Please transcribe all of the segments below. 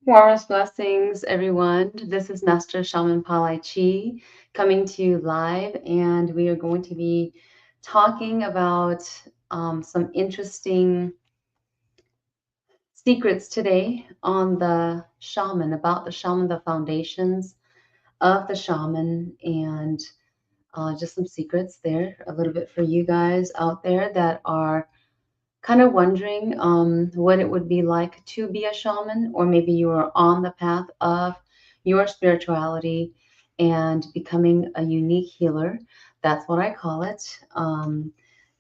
Warmest blessings, everyone. This is Mastershamanpalichee coming to you live, and we are going to be talking about some interesting secrets today on the shaman, about the shaman, the foundations of the shaman, and just some secrets there, a little bit for you guys out there that are kind of wondering what it would be like to be a shaman, or maybe you are on the path of your spirituality and becoming a unique healer. That's what I call it.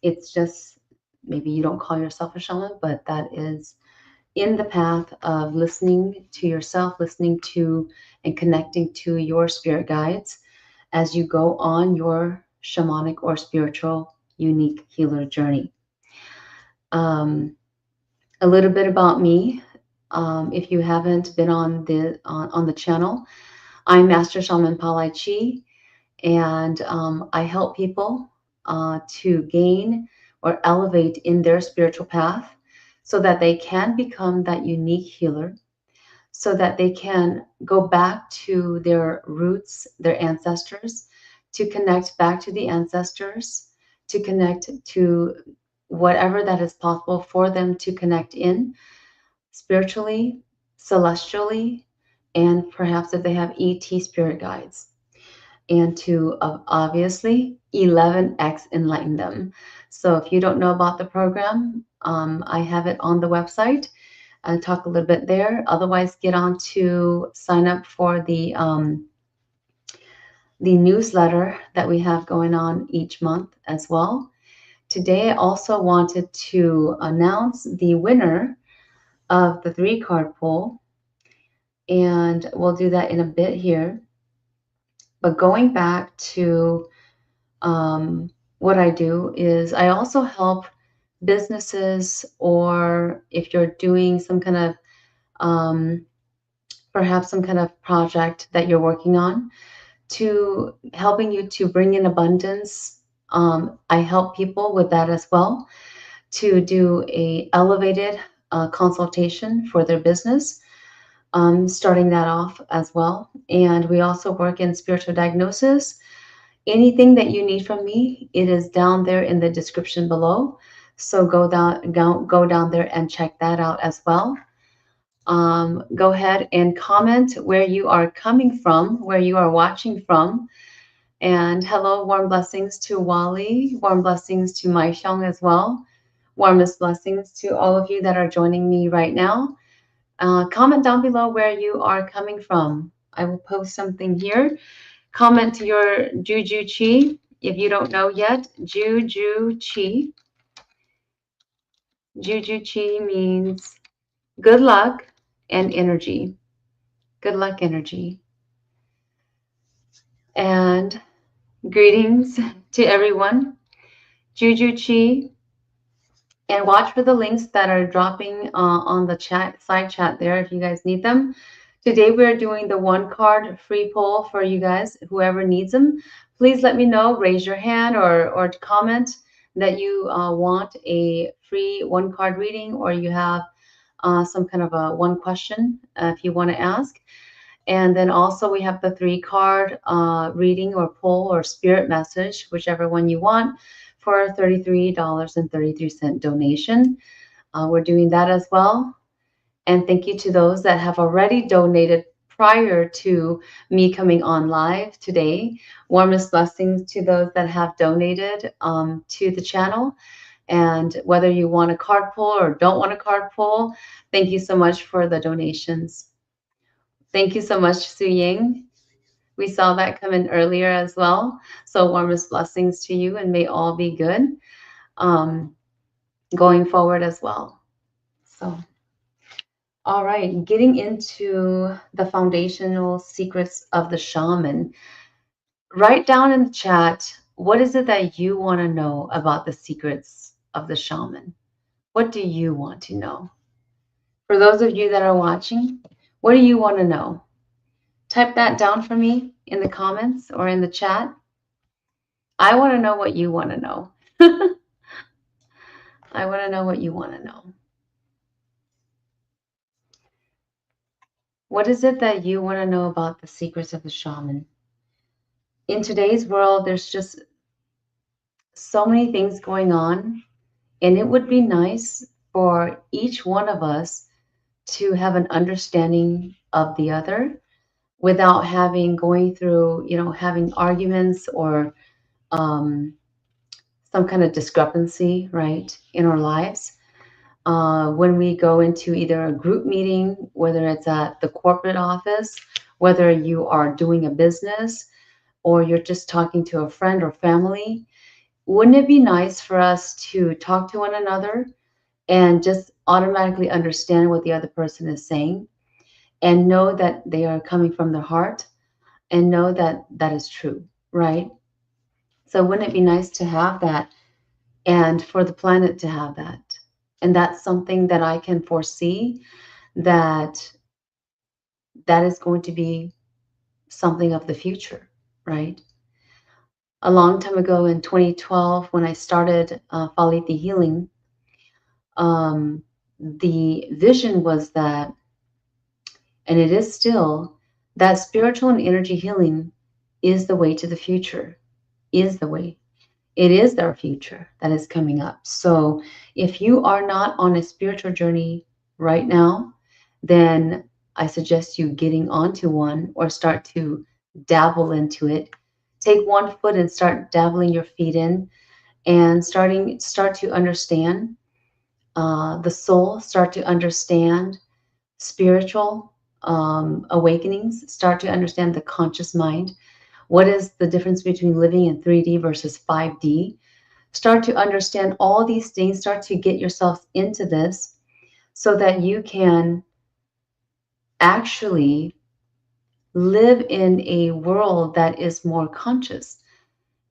It's just maybe you don't call yourself a shaman, but that is in the path of listening to yourself, listening to and connecting to your spirit guides as you go on your shamanic or spiritual unique healer journey. Um, a little bit about me. If you haven't been on the channel, I'm Master Shaman Palichee, and I help people to gain or elevate in their spiritual path so that they can become that unique healer, so that they can go back to their roots, their ancestors, to connect back to the ancestors, to connect to whatever that is possible for them to connect in spiritually, celestially, and perhaps if they have ET spirit guides, and to obviously 11x enlighten them. So if you don't know about the program, I have it on the website. I'll talk a little bit there. Otherwise, get on to sign up for the newsletter that we have going on each month as well. Today, I also wanted to announce the winner of the 3-card pull, and we'll do that in a bit here. But going back to what I do is I also help businesses, or if you're doing some kind of perhaps some kind of project that you're working on, to helping you to bring in abundance. I help people with that as well, to do a elevated consultation for their business, starting that off as well. And we also work in spiritual diagnosis. Anything that you need from me, it is down there in the description below. So go down there and check that out as well. Go ahead and comment where you are coming from, where you are watching from. And hello, warm blessings to Wally, warm blessings to Maishong as well. Warmest blessings to all of you that are joining me right now. Comment down below where you are coming from. I will post something here. Comment your Juju Chi. If you don't know yet, Juju Chi. Juju Chi means good luck and energy. Good luck energy. And greetings to everyone. Juju Chi. And watch for the links that are dropping on the side chat there if you guys need them. Today we're doing the 1-card free poll for you guys, whoever needs them. Please let me know, raise your hand or comment that you want a free 1-card reading, or you have some kind of a one question if you want to ask. And then also we have the 3-card reading or poll or spirit message, whichever one you want, for $33.33 donation. We're doing that as well. And thank you to those that have already donated prior to me coming on live today. Warmest blessings to those that have donated to the channel. And whether you want a card pull or don't want a card pull, thank you so much for the donations. Thank you so much, Su Ying. We saw that come in earlier as well. So warmest blessings to you, and may all be good going forward as well. So, all right, getting into the foundational secrets of the shaman. Write down in the chat, what is it that you want to know about the secrets of the shaman? What do you want to know? For those of you that are watching, what do you want to know? Type that down for me in the comments or in the chat. I want to know what you want to know. I want to know what you want to know. What is it that you want to know about the secrets of the shaman? In today's world, there's just so many things going on, and it would be nice for each one of us to have an understanding of the other without having going through, having arguments or um, some kind of discrepancy, right, in our lives. When we go into either a group meeting, whether it's at the corporate office, whether you are doing a business, or you're just talking to a friend or family, wouldn't it be nice for us to talk to one another and just automatically understand what the other person is saying and know that they are coming from their heart and know that that is true, right? So wouldn't it be nice to have that and for the planet to have that? And that's something that I can foresee that that is going to be something of the future, right? A long time ago in 2012, when I started Faliti Healing, the vision was that, and it is still, that spiritual and energy healing is the way to the future, is the way. It is our future that is coming up. So if you are not on a spiritual journey right now, then I suggest you getting onto one or start to dabble into it. Take one foot and start dabbling your feet in and start to understand the soul, start to understand spiritual awakenings, start to understand the conscious mind. What is the difference between living in 3D versus 5D? Start to understand all these things, start to get yourself into this so that you can actually live in a world that is more conscious.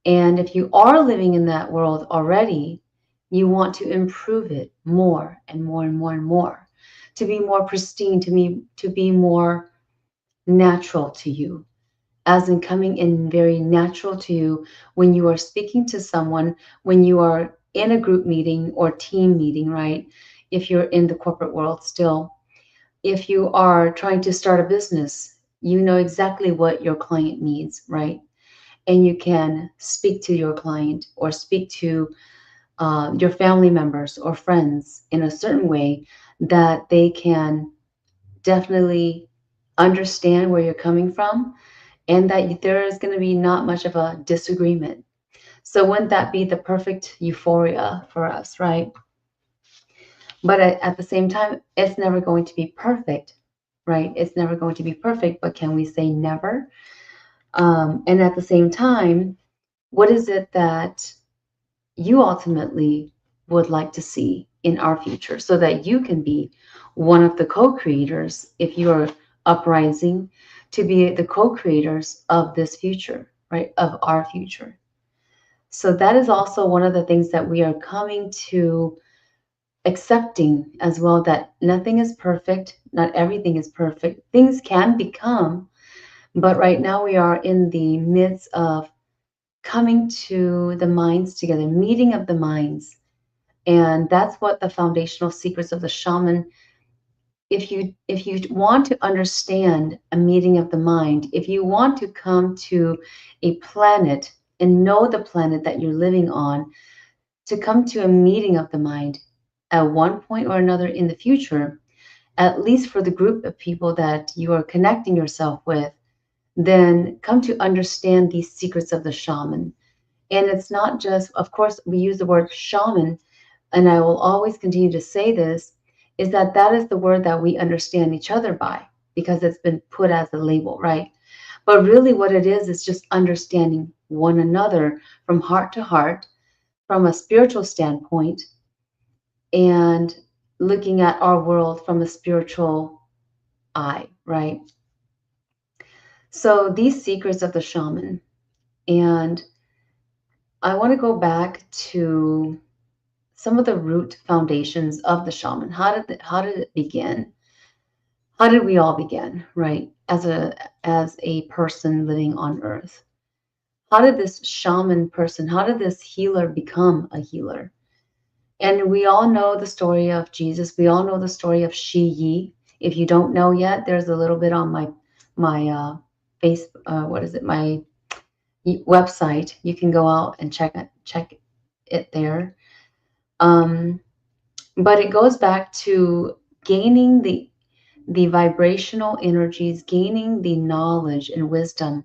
And if you are living in that world already, you want to improve it more and more and more and more to be more pristine, to be more natural to you, as in coming in very natural to you when you are speaking to someone, when you are in a group meeting or team meeting, right? If you're in the corporate world still, if you are trying to start a business, you know exactly what your client needs, right? And you can speak to your client or speak to your family members or friends in a certain way that they can definitely understand where you're coming from and that there is going to be not much of a disagreement. So wouldn't that be the perfect euphoria for us, right? But at the same time, it's never going to be perfect, right? It's never going to be perfect, but can we say never? And at the same time, what is it that you ultimately would like to see in our future so that you can be one of the co-creators if you're uprising to be the co-creators of this future, right? Of our future. So that is also one of the things that we are coming to accepting as well, that nothing is perfect, not everything is perfect. Things can become, but right now we are in the midst of coming to the minds together, meeting of the minds. And that's what the foundational secrets of the shaman, if you want to understand a meeting of the mind, if you want to come to a planet and know the planet that you're living on, to come to a meeting of the mind at one point or another in the future, at least for the group of people that you are connecting yourself with, then come to understand these secrets of the shaman. And it's not just, of course, we use the word shaman, and I will always continue to say this, is that that is the word that we understand each other by because it's been put as a label, right? But really, what it is just understanding one another from heart to heart, from a spiritual standpoint, and looking at our world from a spiritual eye, right? So these secrets of the shaman, and I want to go back to some of the root foundations of the shaman. How did it begin? How did we all begin, right? As a person living on earth. How did this shaman person, how did this healer become a healer? And we all know the story of Jesus. We all know the story of Shi Yi. If you don't know yet, there's a little bit on my face. What is it? My website. You can go out and check it there. Um, but it goes back to gaining the vibrational energies, gaining the knowledge and wisdom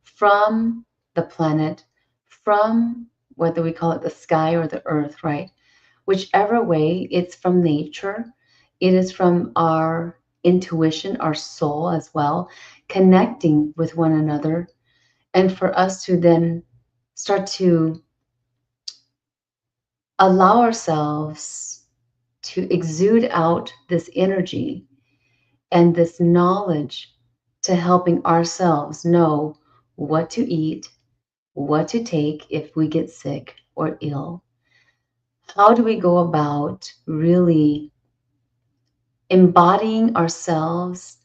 from the planet, from whether we call it the sky or the earth, right? Whichever way, it's from nature. It is from our intuition, our soul as well, connecting with one another. And for us to then start to allow ourselves to exude out this energy and this knowledge to helping ourselves know what to eat, what to take if we get sick or ill. How do we go about really embodying ourselves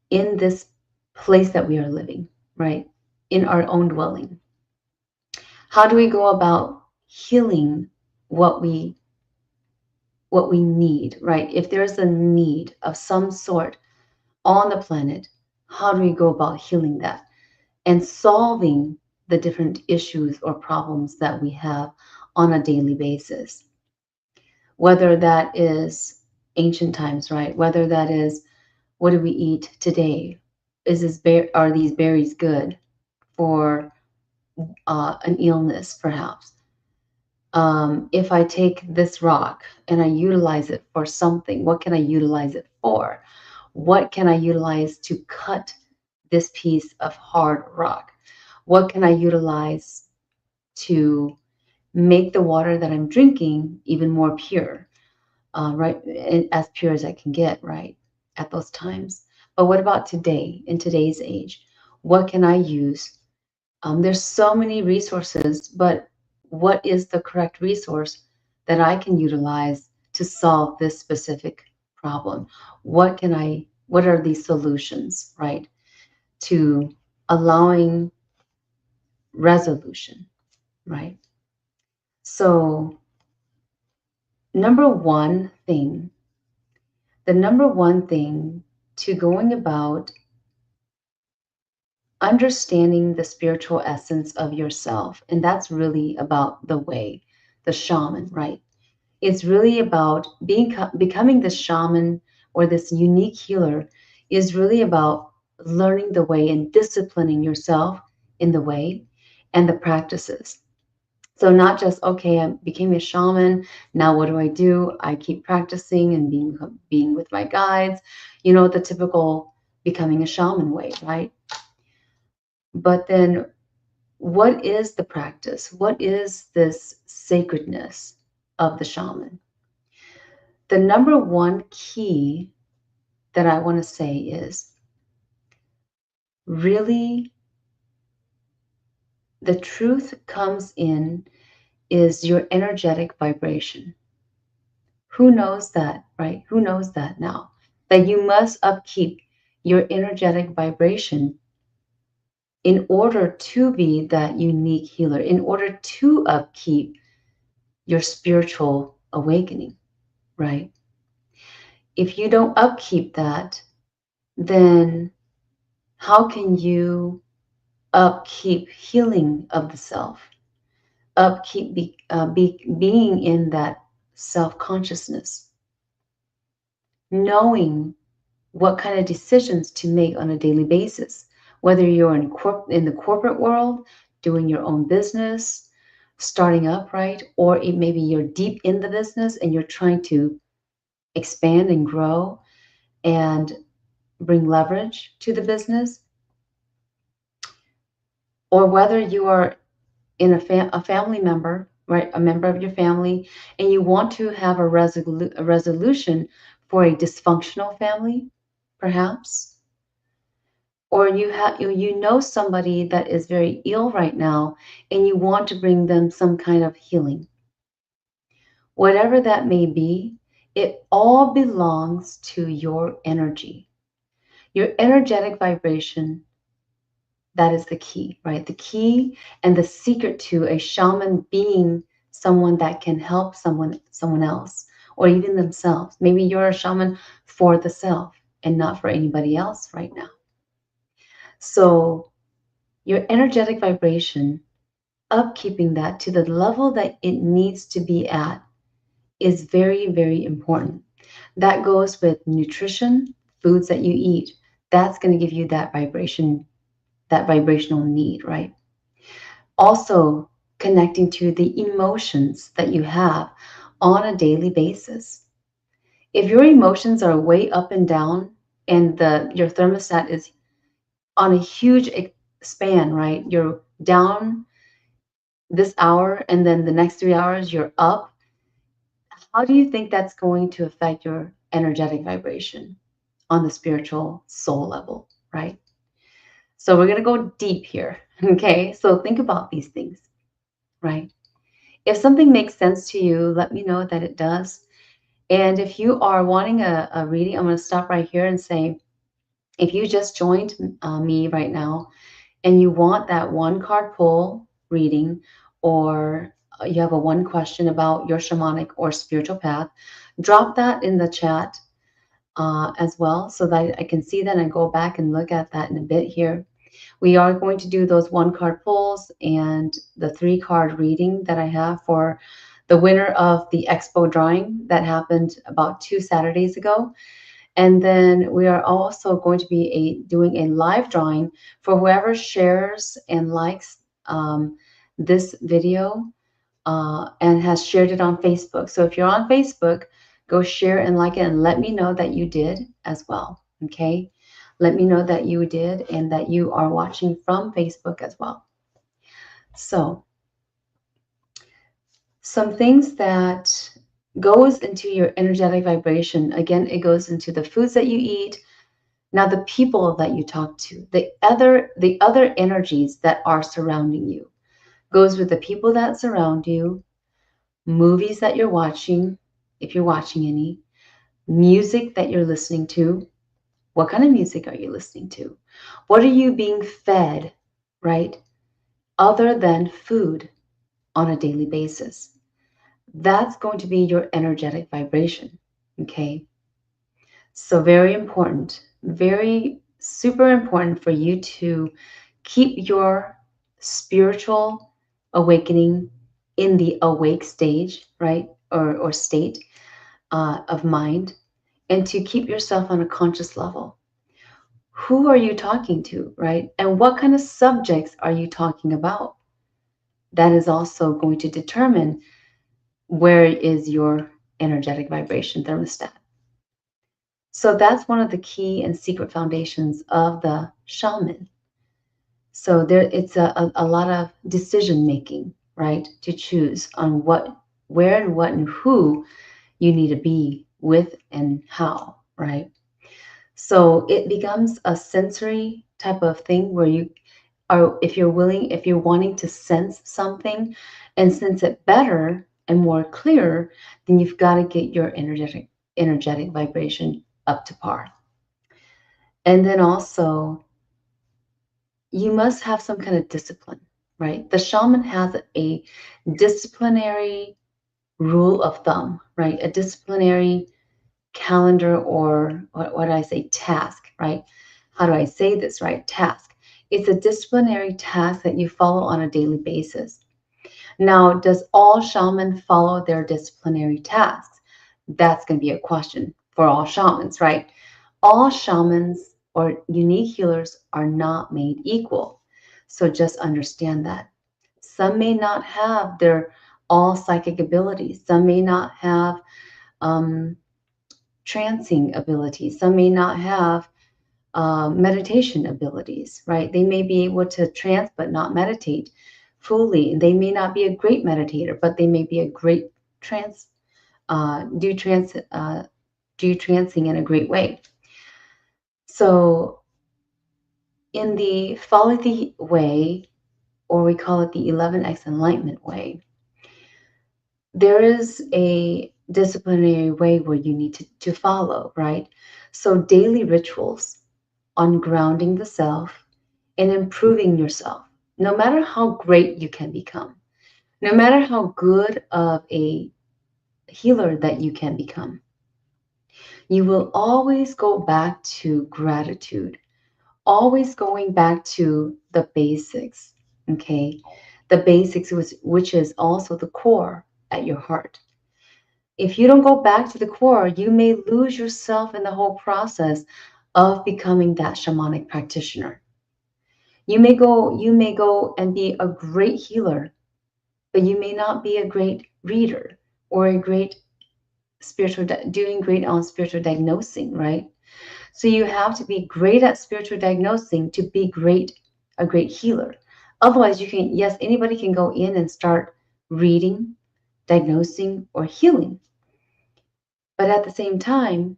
in this place that we are living, right? In our own dwelling? How do we go about healing what we need, right? If there's a need of some sort on the planet, how do we go about healing that and solving the different issues or problems that we have on a daily basis? Whether that is ancient times, right? Whether that is, what do we eat today? Are these berries good for an illness, perhaps? If I take this rock and I utilize it for something, what can I utilize it for? What can I utilize to cut this piece of hard rock? What can I utilize to make the water that I'm drinking even more pure, right? And as pure as I can get, right? At those times. But what about today, in today's age? What can I use? There's so many resources, but what is the correct resource that I can utilize to solve this specific problem? What are these solutions, right? To allowing resolution, right? So, number one thing, the number one thing to going about understanding the spiritual essence of yourself, and that's really about the way, the shaman, right? It's really about becoming this shaman or this unique healer is really about learning the way and disciplining yourself in the way and the practices. So not just, okay, I became a shaman. Now what do I do? I keep practicing and being with my guides, the typical becoming a shaman way, right? But then what is the practice? What is this sacredness of the shaman? The number one key that I want to say is really the truth comes in is your energetic vibration. Who knows that, right? Who knows that now? That you must upkeep your energetic vibration in order to be that unique healer, in order to upkeep your spiritual awakening, right? If you don't upkeep that, then how can you upkeep healing of the self, upkeep being in that self consciousness, knowing what kind of decisions to make on a daily basis, whether you're in the corporate world, doing your own business, starting up, right? Or maybe you're deep in the business and you're trying to expand and grow and bring leverage to the business, or whether you are in a family member, right, a member of your family, and you want to have a resolution for a dysfunctional family, perhaps, or you know somebody that is very ill right now, and you want to bring them some kind of healing. Whatever that may be, it all belongs to your energy, your energetic vibration. That is the key, right? The key and the secret to a shaman being someone that can help someone else, or even themselves. Maybe you're a shaman for the self and not for anybody else right now. So your energetic vibration, upkeeping that to the level that it needs to be at, is very, very important. That goes with nutrition, foods that you eat. That's going to give you that vibration, that vibrational need, right? Also, connecting to the emotions that you have on a daily basis. If your emotions are way up and down and your thermostat is on a huge span, right? You're down this hour and then the next 3 hours you're up. How do you think that's going to affect your energetic vibration on the spiritual soul level, right? So we're going to go deep here. Okay. So think about these things, right? If something makes sense to you, let me know that it does. And if you are wanting a reading, I'm going to stop right here and say, if you just joined me right now and you want that one card pull reading, or you have a one question about your shamanic or spiritual path, drop that in the chat as well so that I can see that and go back and look at that in a bit here. We are going to do those one card pulls and the 3 card reading that I have for the winner of the expo drawing that happened about 2 Saturdays ago. And then we are also going to be doing a live drawing for whoever shares and likes this video and has shared it on Facebook. So if you're on Facebook, go share and like it and let me know that you did as well. Okay. Let me know that you did and that you are watching from Facebook as well. So some things that goes into your energetic vibration. Again, it goes into the foods that you eat. Now, the people that you talk to, the other energies that are surrounding you, goes with the people that surround you, movies that you're watching, if you're watching any, music that you're listening to. What kind of music are you listening to? What are you being fed, right? Other than food on a daily basis. That's going to be your energetic vibration. Okay. So, very important, very super important for you to keep your spiritual awakening in the awake stage, right? Or state of mind, and to keep yourself on a conscious level. Who are you talking to, right? And what kind of subjects are you talking about? That is also going to determine where is your energetic vibration thermostat. So that's one of the key and secret foundations of the shaman. So it's a lot of decision making, right? To choose on what, where and what and who you need to be with and how, right? So it becomes a sensory type of thing where you are, if you're willing, if you're wanting to sense something and sense it better and more clear, then you've got to get your energetic vibration up to par. And then also, you must have some kind of discipline, right? The shaman has a disciplinary rule of thumb, right? A disciplinary calendar, or what do I say, task, right? How do I say this, right? Task. It's a disciplinary task that you follow on a daily basis. Now, does all shamans follow their disciplinary tasks? That's going to be a question for all shamans, right? All shamans or unique healers are not made equal. So just understand that. Some may not have their all psychic abilities. Some may not have trancing abilities. Some may not have meditation abilities, right? They may be able to trance but not meditate fully. They may not be a great meditator, but they may be a great trance, do trancing in a great way. So in the follow the way, or we call it the 11x enlightenment way, there is a disciplinary way where you need to follow, right? So daily rituals on grounding the self and improving yourself, no matter how great you can become, no matter how good of a healer that you can become. You will always go back to gratitude, always going back to the basics, okay? The basics, which is also the core at your heart. If you don't go back to the core, you may lose yourself in the whole process of becoming that shamanic practitioner. You may go and be a great healer, but you may not be a great reader or a great doing great on spiritual diagnosing, right? So you have to be great at spiritual diagnosing to be a great healer. Otherwise, yes, anybody can go in and start reading, diagnosing, or healing. But at the same time,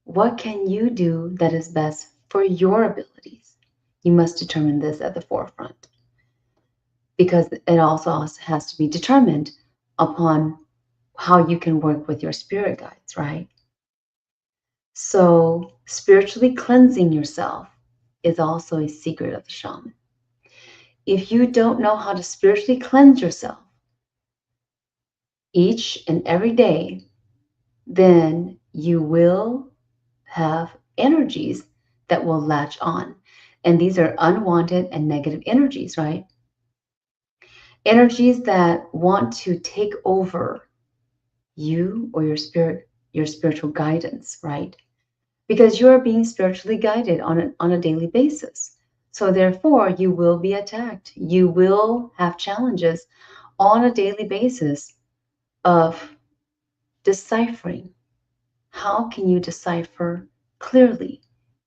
what can you do that is best for your abilities? You must determine this at the forefront, because it also has to be determined upon how you can work with your spirit guides, right? So, spiritually cleansing yourself is also a secret of the shaman. If you don't know how to spiritually cleanse yourself each and every day, then you will have energies that will latch on. And these are unwanted and negative energies, right? Energies that want to take over you or your spiritual guidance, right? Because you are being spiritually guided on a daily basis. So therefore, you will be attacked. You will have challenges on a daily basis of deciphering. How can you decipher clearly,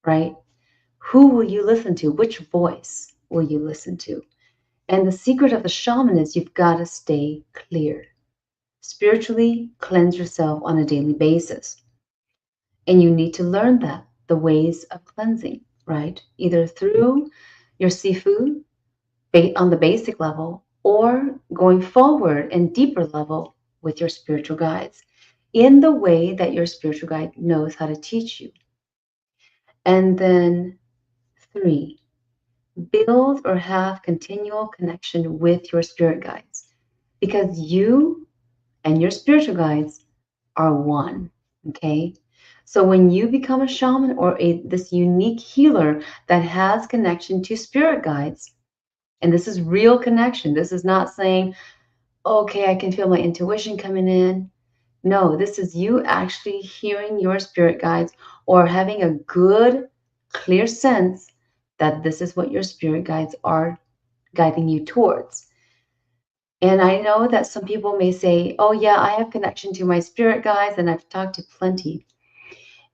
right? Who will you listen to? Which voice will you listen to? And the secret of the shaman is you've got to stay clear. Spiritually cleanse yourself on a daily basis. And you need to learn the ways of cleansing, right? Either through your sifu on the basic level, or going forward and deeper level with your spiritual guides in the way that your spiritual guide knows how to teach you. And then 3, build or have continual connection with your spirit guides, because you and your spiritual guides are one, okay? So when you become a shaman or this unique healer that has connection to spirit guides, and this is real connection. This is not saying, okay, I can feel my intuition coming in. No, this is you actually hearing your spirit guides or having a good, clear sense that this is what your spirit guides are guiding you towards. And I know that some people may say, oh, yeah, I have connection to my spirit guides, and I've talked to plenty.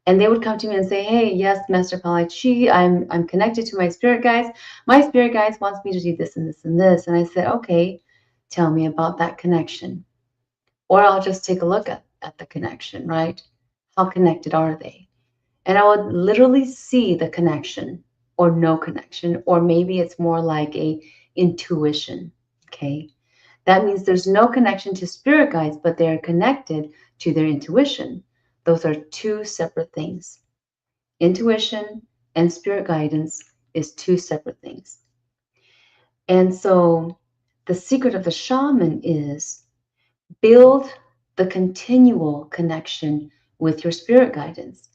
And they would come to me and say, hey, yes, Mastershamanpalichee, I'm connected to my spirit guides. My spirit guides wants me to do this and this and this. And I said, okay, tell me about that connection. Or I'll just take a look at the connection, right? How connected are they? And I would literally see the connection or no connection, or maybe it's more like a intuition, okay? That means there's no connection to spirit guides, but they're connected to their intuition. Those are two separate things. Intuition and spirit guidance is two separate things. And so the secret of the shaman is build the continual connection with your spirit guidance.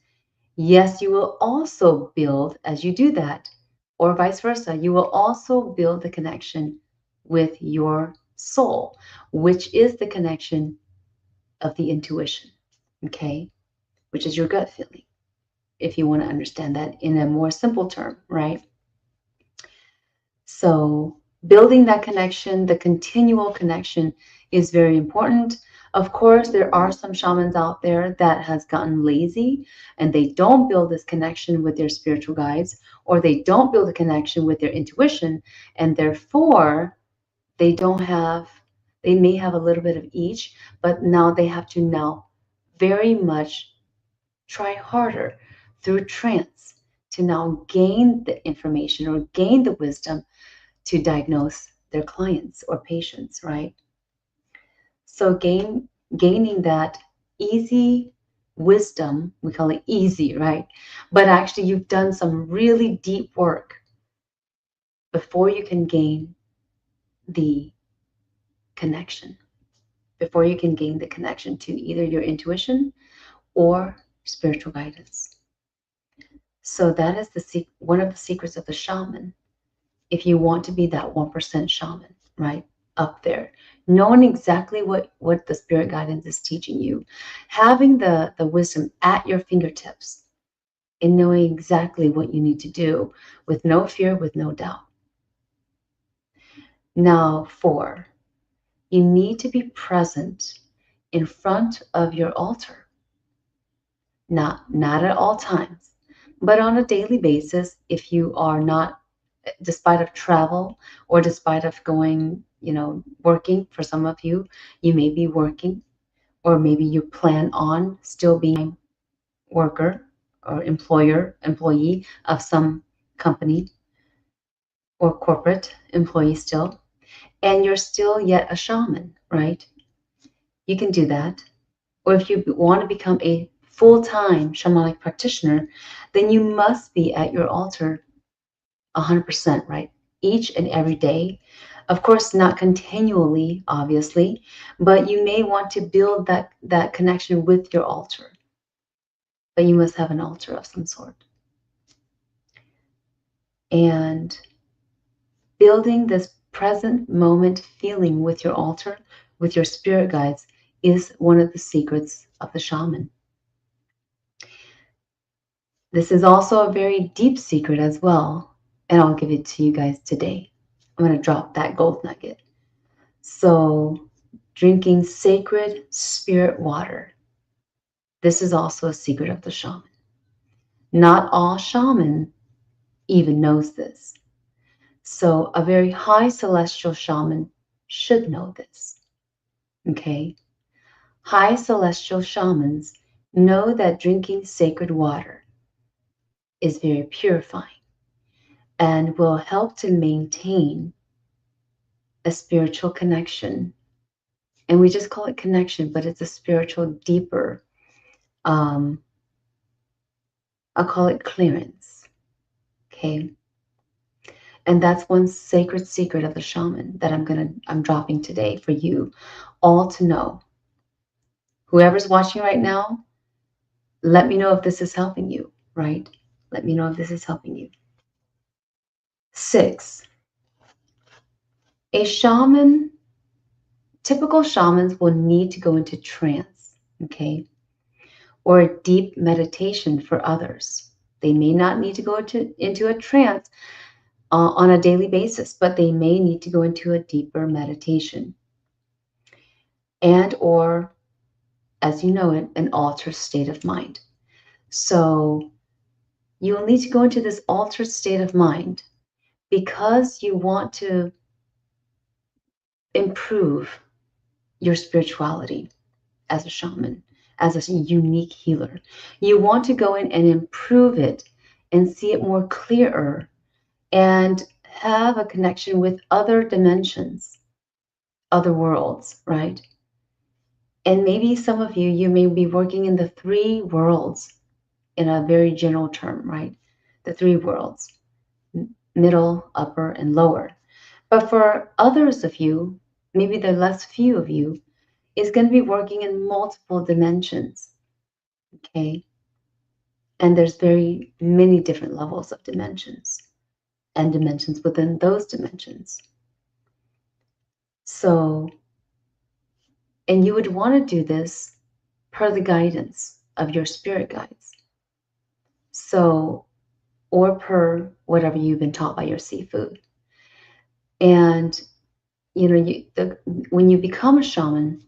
Yes, you will also build, as you do that, or vice versa, you will also build the connection with your soul, which is the connection of the intuition, okay? Which is your gut feeling, if you want to understand that in a more simple term, right? So building that connection, the continual connection, is very important. Of course, there are some shamans out there that has gotten lazy and they don't build this connection with their spiritual guides, or they don't build a connection with their intuition, and therefore they may have a little bit of each, but now they have to now very much try harder through trance to now gain the information or gain the wisdom to diagnose their clients or patients, right? So gaining that easy wisdom, we call it easy, right? But actually you've done some really deep work before you can gain the connection. before you can gain the connection to either your intuition or spiritual guidance. So that is one of the secrets of the shaman. If you want to be that 1% shaman, right? Up there, knowing exactly what the spirit guidance is teaching you, having the wisdom at your fingertips, and knowing exactly what you need to do with no fear, with no doubt. Now, 4, you need to be present in front of your altar. Not at all times, but on a daily basis. If you are not, despite of travel or despite of going, working, for some of you, you may be working, or maybe you plan on still being a worker or employee of some company or corporate employee still, and you're still yet a shaman, right? You can do that. Or if you want to become a full-time shamanic practitioner, then you must be at your altar 100%, right? Each and every day. Of course, not continually, obviously, but you may want to build that connection with your altar. But you must have an altar of some sort. And building this present moment feeling with your altar, with your spirit guides, is one of the secrets of the shaman. This is also a very deep secret as well, and I'll give it to you guys today. I'm going to drop that gold nugget. So, drinking sacred spirit water. This is also a secret of the shaman. Not all shaman even knows this. So, a very high celestial shaman should know this. Okay? High celestial shamans know that drinking sacred water is very purifying and will help to maintain a spiritual connection. And we just call it connection, but it's a spiritual, deeper, I'll call it clearance. Okay. And that's one sacred secret of the shaman that I'm dropping today for you all to know. Whoever's watching right now, let me know if this is helping you, right? Let me know if this is helping you. 6, a shaman, typical shamans will need to go into trance, okay? Or a deep meditation for others. They may not need to go into a trance on a daily basis, but they may need to go into a deeper meditation and or, as you know it, an altered state of mind. So you will need to go into this altered state of mind because you want to improve your spirituality as a shaman, as a unique healer. You want to go in and improve it and see it more clearer and have a connection with other dimensions, other worlds, right? And maybe some of you may be working in the 3 worlds in a very general term, right? The 3 worlds, middle, upper, and lower. But for others of you, maybe the less few of you, is going to be working in multiple dimensions, okay? And there's very many different levels of dimensions and dimensions within those dimensions. So, and you would want to do this per the guidance of your spirit guides. So, or per whatever you've been taught by your seafood. And, when you become a shaman,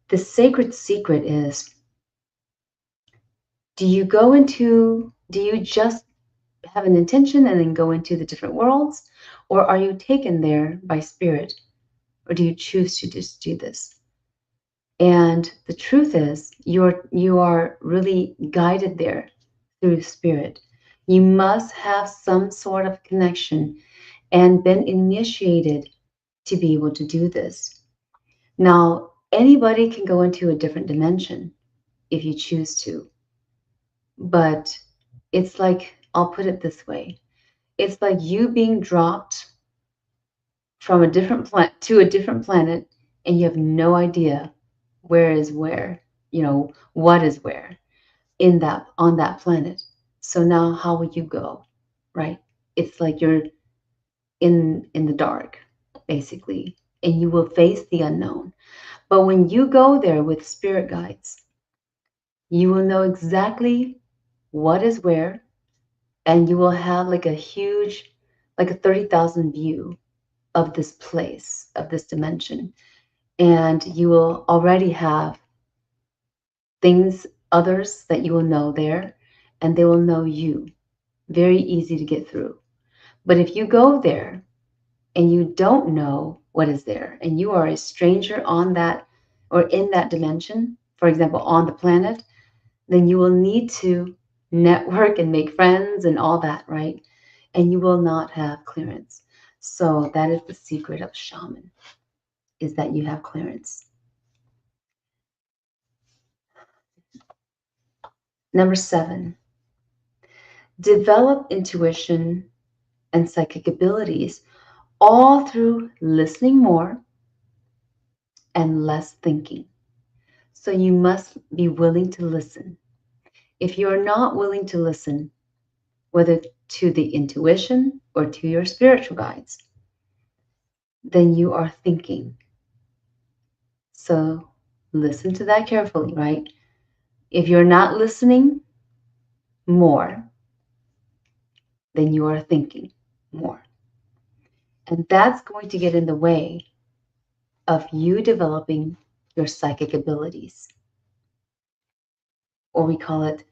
the sacred secret is, do you just have an intention and then go into the different worlds? Or are you taken there by spirit? Or do you choose to just do this? And the truth is, you are really guided there through spirit. You must have some sort of connection and been initiated to be able to do this. Now, anybody can go into a different dimension if you choose to. But it's like, I'll put it this way. It's like you being dropped from a different planet to a different planet and you have no idea where is where, what is where in that on that planet. So now how will you go? Right? It's like you're in the dark, basically, and you will face the unknown. But when you go there with spirit guides, you will know exactly what is where, and you will have like a huge, like a 30,000 view of this place, of this dimension. And you will already have things, others that you will know there, and they will know you. Very easy to get through. But if you go there and you don't know what is there, and you are a stranger on that or in that dimension, for example, on the planet, then you will need to network and make friends and all that, right? And you will not have clearance. So that is the secret of shaman, is that you have clearance. Number 7, develop intuition and psychic abilities all through listening more and less thinking. So you must be willing to listen. If you are not willing to listen, whether to the intuition or to your spiritual guides, then you are thinking. So listen to that carefully, right? If you're not listening more, then you are thinking more. And that's going to get in the way of you developing your psychic abilities, or we call it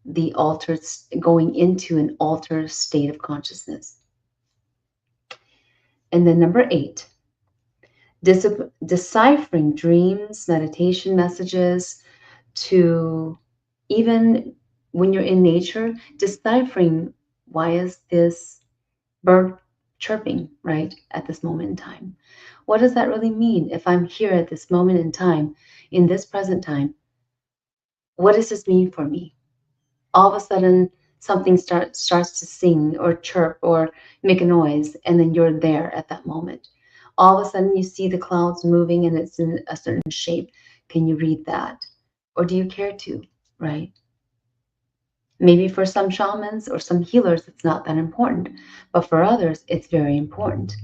the altered, going into an altered state of consciousness. And then number 8, deciphering dreams, meditation messages, to even when you're in nature, deciphering why is this bird chirping right at this moment in time? What does that really mean? If I'm here at this moment in time, in this present time, what does this mean for me? All of a sudden, something starts to sing or chirp or make a noise, and then you're there at that moment. All of a sudden, you see the clouds moving and it's in a certain shape. Can you read that? Or do you care to, right? Maybe for some shamans or some healers, it's not that important, but for others, it's very important.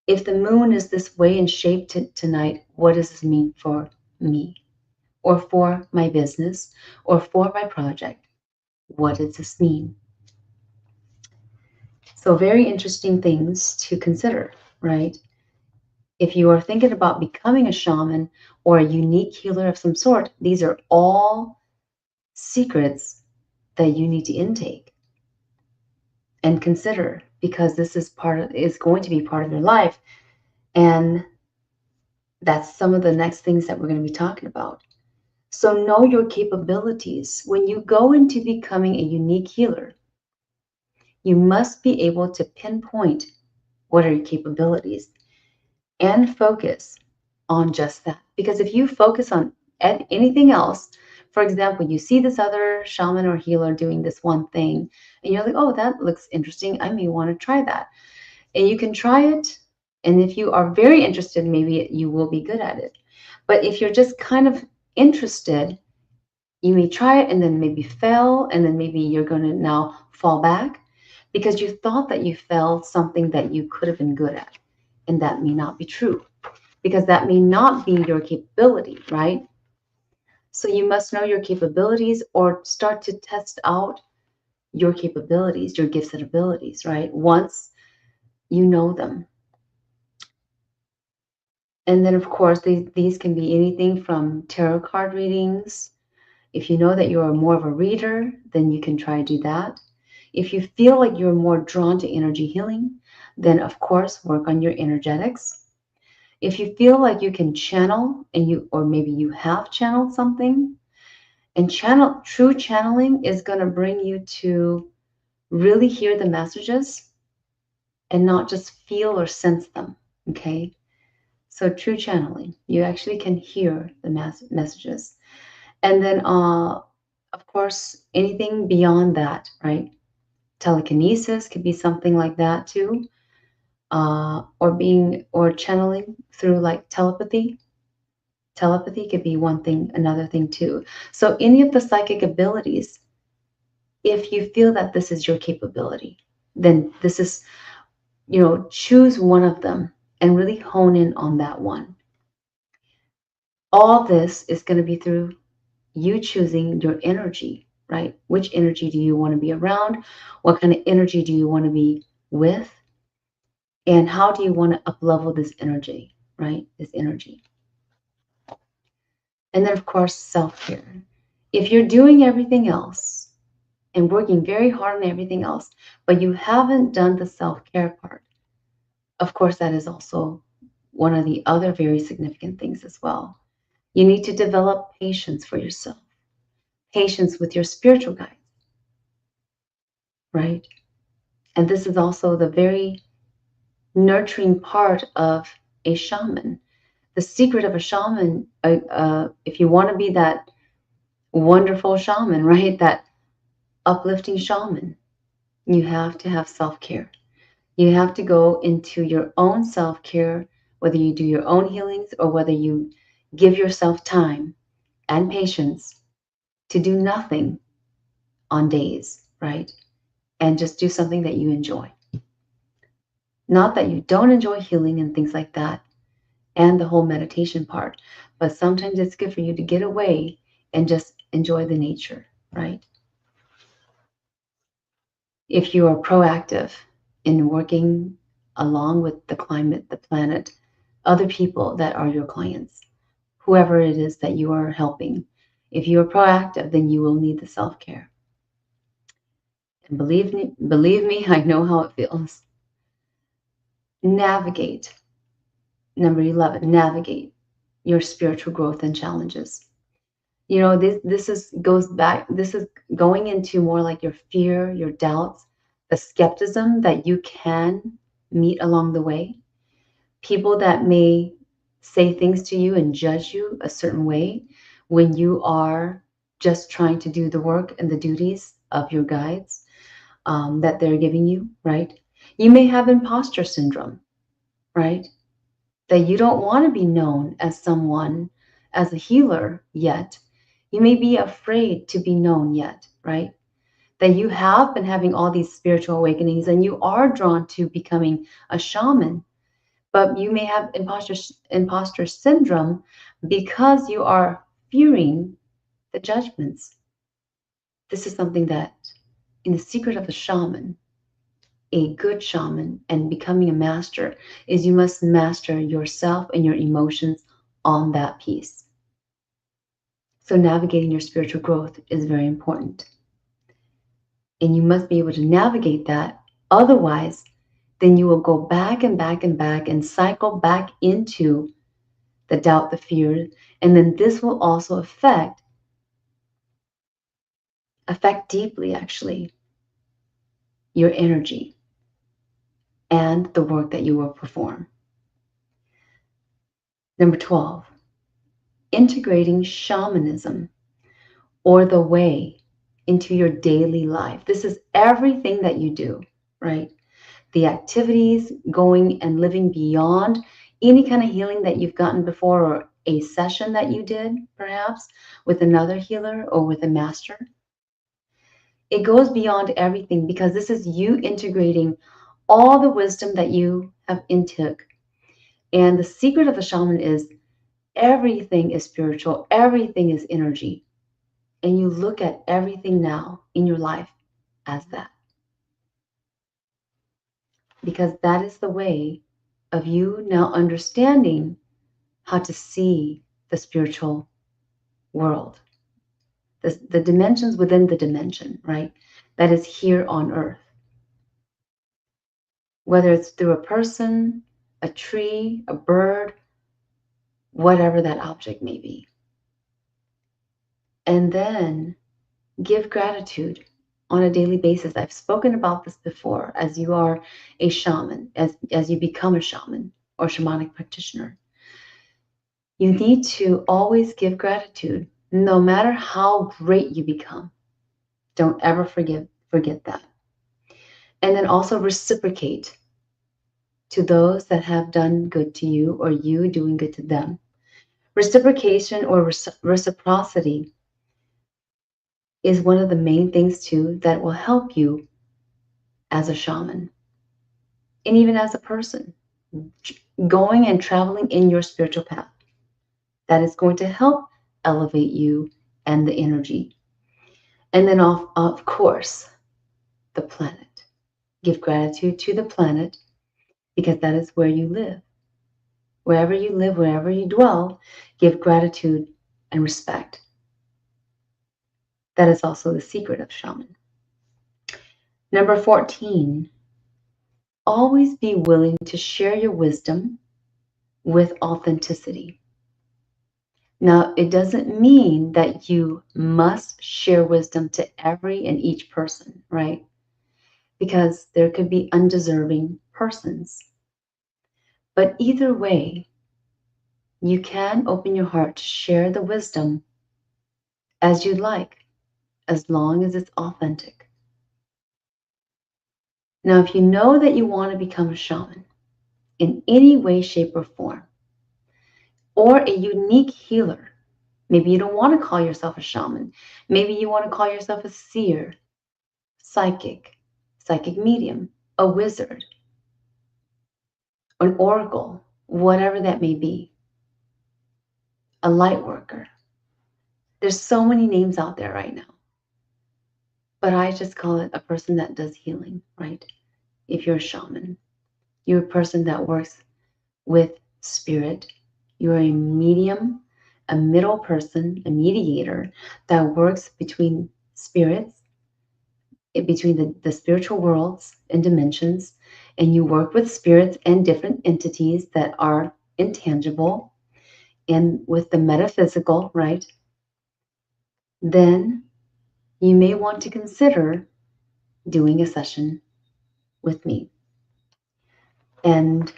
If the moon is this way in shape tonight, what does this mean for me? Or for my business? Or for my project? What does this mean? So very interesting things to consider, right? If you are thinking about becoming a shaman or a unique healer of some sort, these are all secrets that you need to intake and consider, because this is going to be part of your life. And that's some of the next things that we're going to be talking about. So know your capabilities. When you go into becoming a unique healer, you must be able to pinpoint what are your capabilities and focus on just that. Because if you focus on anything else, for example, you see this other shaman or healer doing this one thing, and you're like, oh, that looks interesting. I may want to try that. And you can try it. And if you are very interested, maybe you will be good at it. But if you're just kind of interested, you may try it and then maybe fail, and then maybe you're going to now fall back because you thought that you failed something that you could have been good at. And that may not be true, because that may not be your capability, right? So you must know your capabilities, or start to test out your capabilities, your gifts and abilities, right? Once you know them. And then, of course, these can be anything from tarot card readings. If you know that you're more of a reader, then you can try to do that. If you feel like you're more drawn to energy healing, then of course work on your energetics. If you feel like you can channel, or maybe you have channeled something, and true channeling is going to bring you to really hear the messages and not just feel or sense them. Okay? So true channeling, you actually can hear the messages. And then, of course, anything beyond that, right? Telekinesis could be something like that too. or channeling through like telepathy. Telepathy could be one thing, another thing too. So any of the psychic abilities, if you feel that this is your capability, then this is, choose one of them and really hone in on that one. All this is going to be through you choosing your energy, right? Which energy do you want to be around? What kind of energy do you want to be with? And how do you want to uplevel this energy, right? This energy. And then, of course, self-care. If you're doing everything else and working very hard on everything else, but you haven't done the self-care part, of course, that is also one of the other very significant things as well. You need to develop patience for yourself, patience with your spiritual guides, right? And this is also the very nurturing part of a shaman. The secret of a shaman, if you want to be that wonderful shaman, right? That uplifting shaman, you have to have self-care. You have to go into your own self-care, whether you do your own healings or whether you give yourself time and patience to do nothing on days, right? And just do something that you enjoy. Not that you don't enjoy healing and things like that, and the whole meditation part, but sometimes it's good for you to get away and just enjoy the nature, right? If you are proactive in working along with the climate, the planet, other people that are your clients, whoever it is that you are helping, if you are proactive, then you will need the self-care. And believe me, I know how it feels. Navigate. Number 11, navigate your spiritual growth and challenges. This is going into more like your fear, your doubts, the skepticism that you can meet along the way. People that may say things to you and judge you a certain way when you are just trying to do the work and the duties of your guides, that they're giving you, right? You may have imposter syndrome, right? That you don't want to be known as someone, as a healer yet. You may be afraid to be known yet, right? That you have been having all these spiritual awakenings and you are drawn to becoming a shaman, but you may have imposter syndrome because you are fearing the judgments. This is something that, in the secret of a shaman, a good shaman and becoming a master, is you must master yourself and your emotions on that piece. So navigating your spiritual growth is very important. And you must be able to navigate that. Otherwise, then you will go back and back and back and cycle back into the doubt, the fear. And then this will also affect deeply, actually, your energy and the work that you will perform. Number 12, integrating shamanism or the way into your daily life. This is everything that you do, right? The activities, going and living beyond any kind of healing that you've gotten before, or a session that you did perhaps with another healer or with a master. It goes beyond everything because this is you integrating all the wisdom that you have intook. And the secret of a shaman is everything is spiritual, everything is energy. And you look at everything now in your life as that. Because that is the way of you now understanding how to see the spiritual world, the dimensions within the dimension, right? That is here on earth. Whether it's through a person, a tree, a bird, whatever that object may be. And then give gratitude on a daily basis. I've spoken about this before. As you are a shaman, as you become a shaman or shamanic practitioner, you need to always give gratitude, no matter how great you become. Don't ever forget that. And then also reciprocate to those that have done good to you or you doing good to them. Reciprocation or reciprocity is one of the main things too that will help you as a shaman and even as a person going and traveling in your spiritual path. That is going to help elevate you and the energy. And then of course, the planet. Give gratitude to the planet because that is where you live. Wherever you live, wherever you dwell, give gratitude and respect. That is also the secret of shaman. Number 14, always be willing to share your wisdom with authenticity. Now, it doesn't mean that you must share wisdom to every and each person, right? Because there could be undeserving persons. But either way, you can open your heart to share the wisdom as you'd like, as long as it's authentic. Now, if you know that you want to become a shaman in any way, shape, or form, or a unique healer, maybe you don't want to call yourself a shaman. Maybe you want to call yourself a seer, psychic medium, a wizard, an oracle, whatever that may be, a light worker. There's so many names out there right now. But I just call it a person that does healing, right? If you're a shaman, you're a person that works with spirit. You're a medium, a middle person, a mediator that works between spirits, between the spiritual worlds and dimensions, and you work with spirits and different entities that are intangible and with the metaphysical, right? Then you may want to consider doing a session with me. And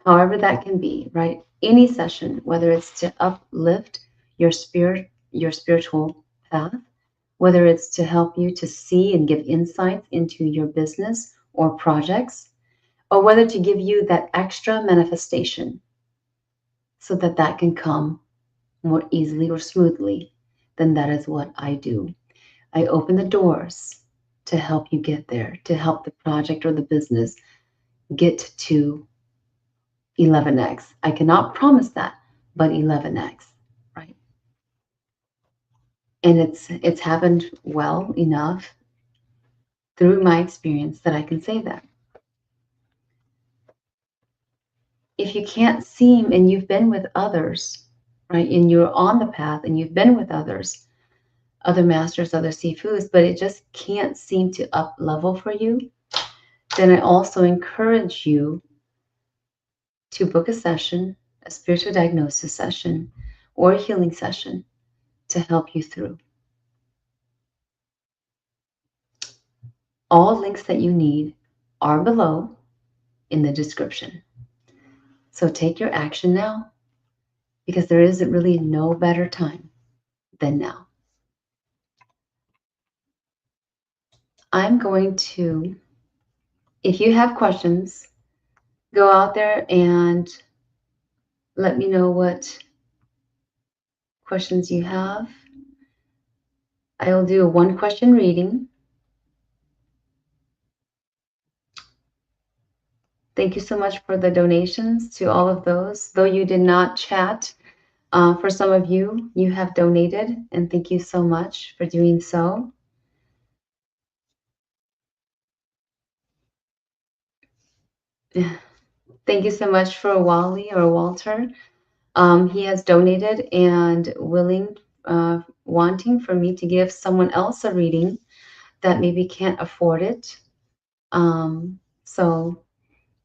however that can be, right? Any session, whether it's to uplift your spirit, your spiritual path, whether it's to help you to see and give insights into your business or projects, or whether to give you that extra manifestation so that that can come more easily or smoothly, then that is what I do. I open the doors to help you get there, to help the project or the business get to 11x. I cannot promise that, but 11x, right? And it's happened well enough through my experience that I can say that. If you can't seem and you've been with others, right, and you're on the path and you've been with others, other masters, other sifus, but it just can't seem to up level for you, then I also encourage you to book a session, a spiritual diagnosis session, or a healing session to help you through. All links that you need are below in the description. So take your action now, because there isn't really no better time than now. I'm going to, if you have questions, go out there and let me know what questions you have. I will do a 1-question reading. Thank you so much for the donations to all of those. Though you did not chat, for some of you, you have donated, and thank you so much for doing so. Thank you so much for Wally or Walter. He has donated and wanting for me to give someone else a reading that maybe can't afford it.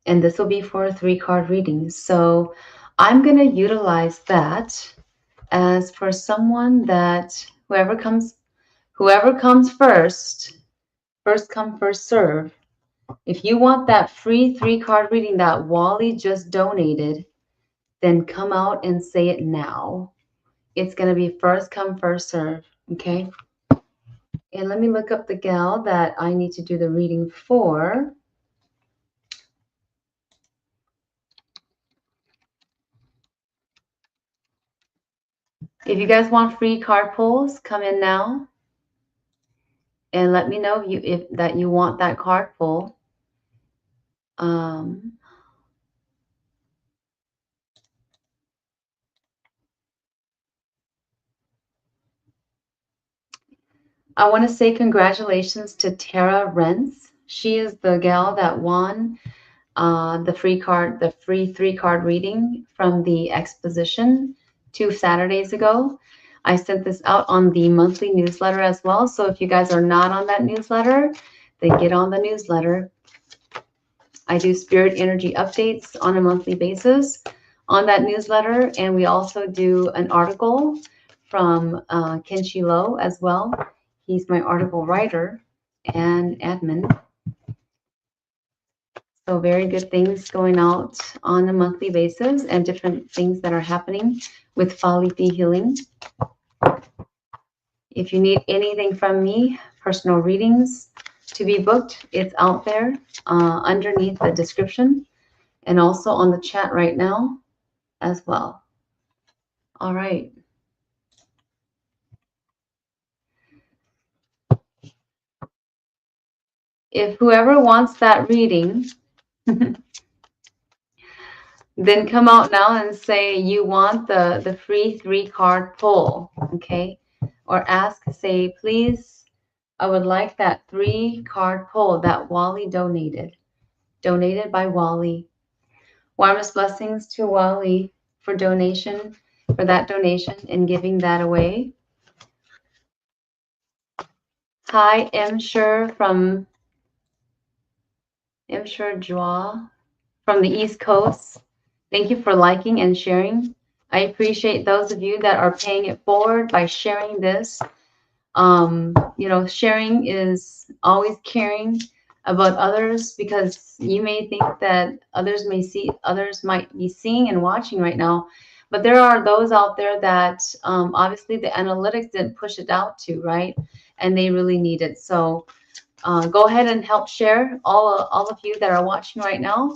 And this will be for a 3-card reading. So I'm going to utilize that as for someone that whoever comes first come, first serve. If you want that free 3-card reading that Wally just donated, then come out and say it now. It's going to be first come, first serve. Okay. And let me look up the gal that I need to do the reading for. If you guys want free card pulls, come in now and let me know if that you want that card pull. Um, I want to say congratulations to Tara Rentz. She is the gal that won the free 3-card reading from the exposition 2 Saturdays ago. I sent this out on the monthly newsletter as well. So if you guys are not on that newsletter, then get on the newsletter. I do spirit energy updates on a monthly basis on that newsletter. And we also do an article from Kenshi Lo as well. He's my article writer and admin. So very good things going out on a monthly basis and different things that are happening with Palichee healing. If you need anything from me, personal readings to be booked, it's out there underneath the description and also on the chat right now as well. All right. If whoever wants that reading, then come out now and say you want the free 3-card pull, okay? Or ask, say, please, I would like that 3-card pull that Wally donated. Donated by Wally. Warmest blessings to Wally for that donation and giving that away. Hi, M. Sure from Jua from the East Coast. Thank you for liking and sharing. I appreciate those of you that are paying it forward by sharing this. Sharing is always caring about others, because you may think that others might be seeing and watching right now, but there are those out there that obviously the analytics didn't push it out to, right? And they really need it. So go ahead and help share. All of you that are watching right now,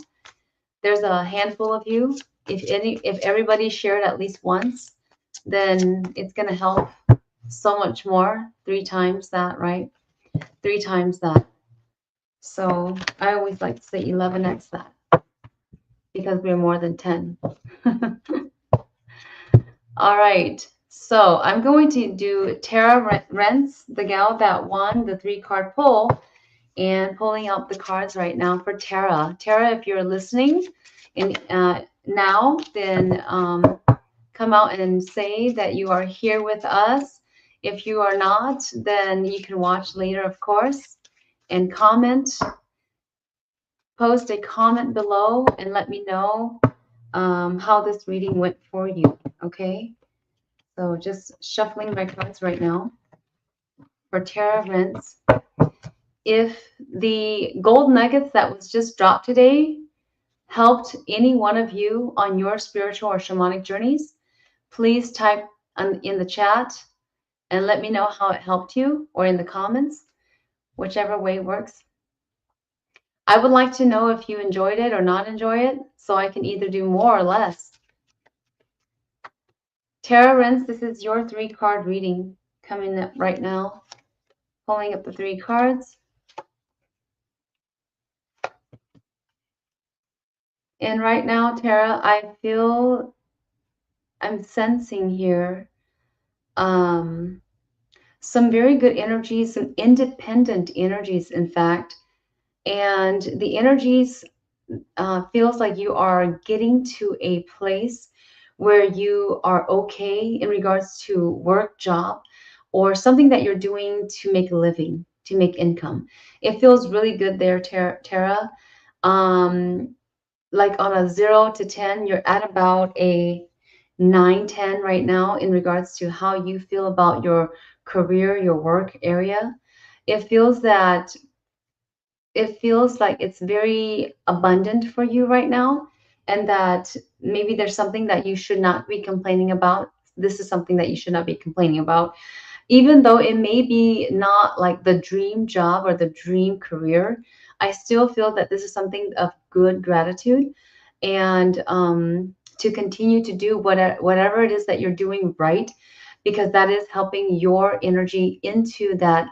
there's a handful of you. If everybody shared at least once, then it's going to help so much more. 3 times that, right? 3 times that. So I always like to say 11x that, because we're more than 10. All right. So I'm going to do Tara Rentz, the gal that won the 3-card pull, and pulling out the cards right now for Tara. Tara, if you're listening now, then come out and say that you are here with us. If you are not, then you can watch later, of course, and comment. Post a comment below and let me know how this reading went for you, okay? So just shuffling my cards right now for Tara Rentz. If the gold nuggets that was just dropped today helped any one of you on your spiritual or shamanic journeys, please type in the chat and let me know how it helped you, or in the comments, whichever way works. I would like to know if you enjoyed it or not enjoy it, so I can either do more or less. Tara Rentz, this is your 3-card reading coming up right now. Pulling up the 3 cards. And right now, Tara, I'm sensing here some very good energies, some independent energies, in fact. And the energies feels like you are getting to a place where you are okay in regards to work, job, or something that you're doing to make a living, to make income. It feels really good there, Tara. Like on a 0 to 10, you're at about a 9, 10 right now in regards to how you feel about your career, your work area. It feels like it's very abundant for you right now, and that maybe there's something that you should not be complaining about. This is something that you should not be complaining about, even though it may be not like the dream job or the dream career. I still feel that this is something of good gratitude, and to continue to do whatever it is that you're doing right. because that is helping your energy into that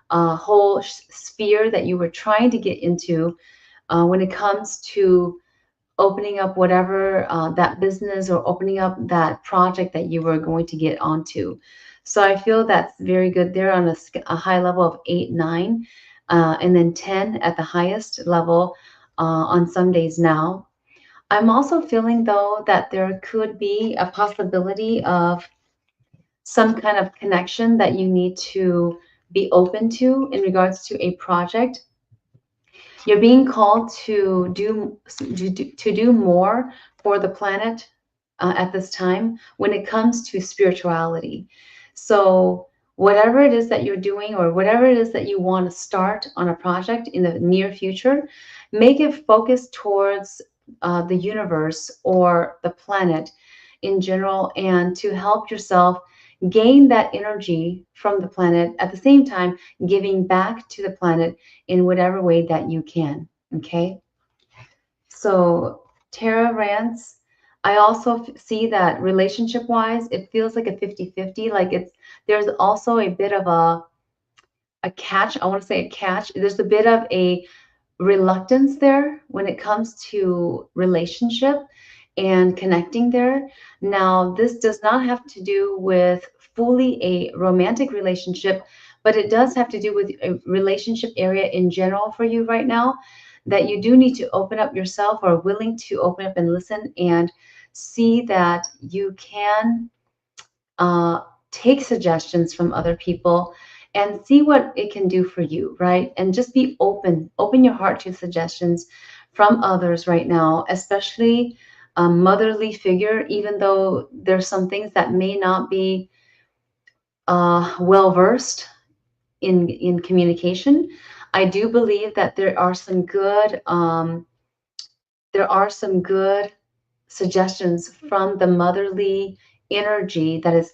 whole sphere that you were trying to get into when it comes to opening up whatever that business or opening up that project that you were going to get onto. So I feel that's very good there on a high level of 8, 9, and then 10 at the highest level on some days now. I'm also feeling though that there could be a possibility of some kind of connection that you need to be open to in regards to a project. You're being called to do more for the planet at this time when it comes to spirituality. So whatever it is that you're doing or whatever it is that you want to start on a project in the near future, make it focus towards the universe or the planet in general, and to help yourself gain that energy from the planet, at the same time giving back to the planet in whatever way that you can. Okay. So Tara Rance, I also see that relationship wise, it feels like a 50-50. Like there's also a bit of a catch. I want to say a catch. There's a bit of a reluctance there when it comes to relationship and connecting there. Now, this does not have to do with fully a romantic relationship, but it does have to do with a relationship area in general for you right now, that you do need to open up yourself, or willing to open up and listen and see that you can uh, take suggestions from other people and see what it can do for you, right? And just be open your heart to suggestions from others right now, especially a motherly figure, even though there's some things that may not be well versed in communication. I do believe that there are some good suggestions from the motherly energy that is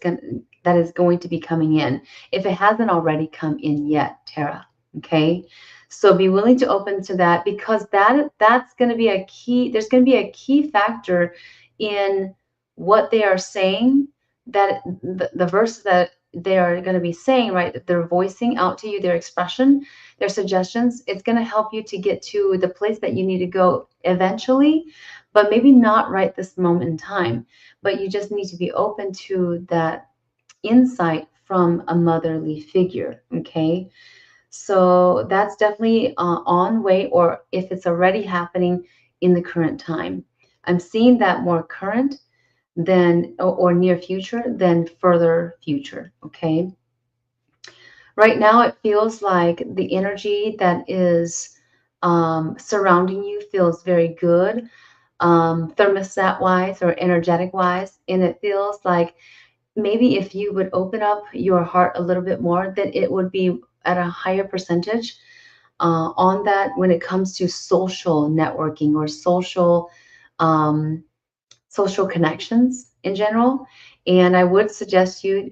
going to be coming in, if it hasn't already come in yet, Tara. Okay, so be willing to open to that, because that's going to be a key. There's going to be a key factor in what they are saying, that the verses that they are going to be saying, right, that they're voicing out to you, their expression, their suggestions. It's going to help you to get to the place that you need to go eventually, but maybe not right this moment in time. But you just need to be open to that insight from a motherly figure. Okay, so that's definitely on way, or if it's already happening in the current time. I'm seeing that more current than, or near future than further future. Okay, right now it feels like the energy that is surrounding you feels very good, thermostat wise or energetic wise. And it feels like maybe if you would open up your heart a little bit more, then it would be at a higher percentage on that when it comes to social networking or social connections in general. And I would suggest you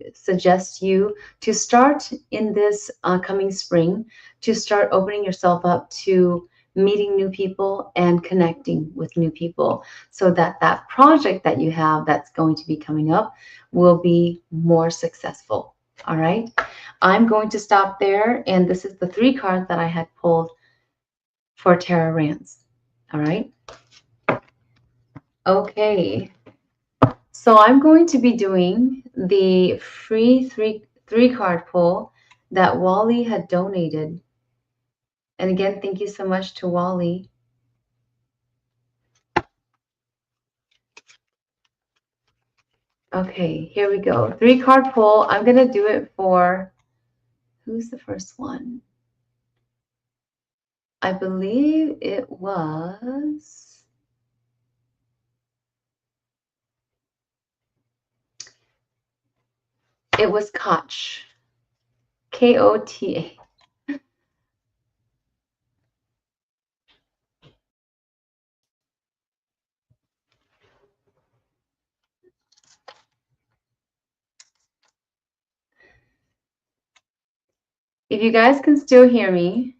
to start in this coming spring, to start opening yourself up to meeting new people and connecting with new people, so that that project that you have that's going to be coming up will be more successful. All right, I'm going to stop there, and this is the 3 cards that I had pulled for Tara Rance. All right, okay. So I'm going to be doing the free three card pull that Wally had donated. And again, thank you so much to Wally. Okay, here we go. 3 card pull. I'm going to do it for, who's the first one? I believe it was Koch. Kota. If you guys can still hear me,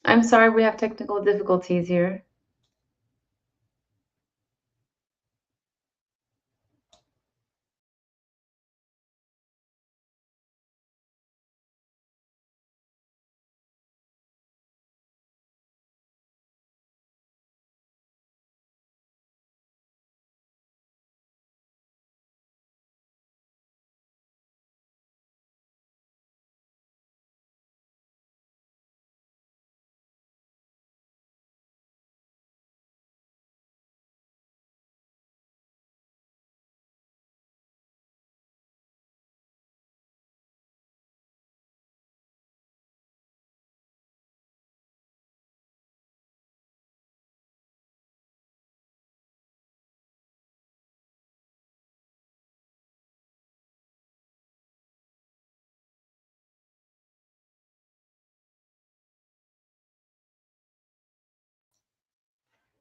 I'm sorry, we have technical difficulties here.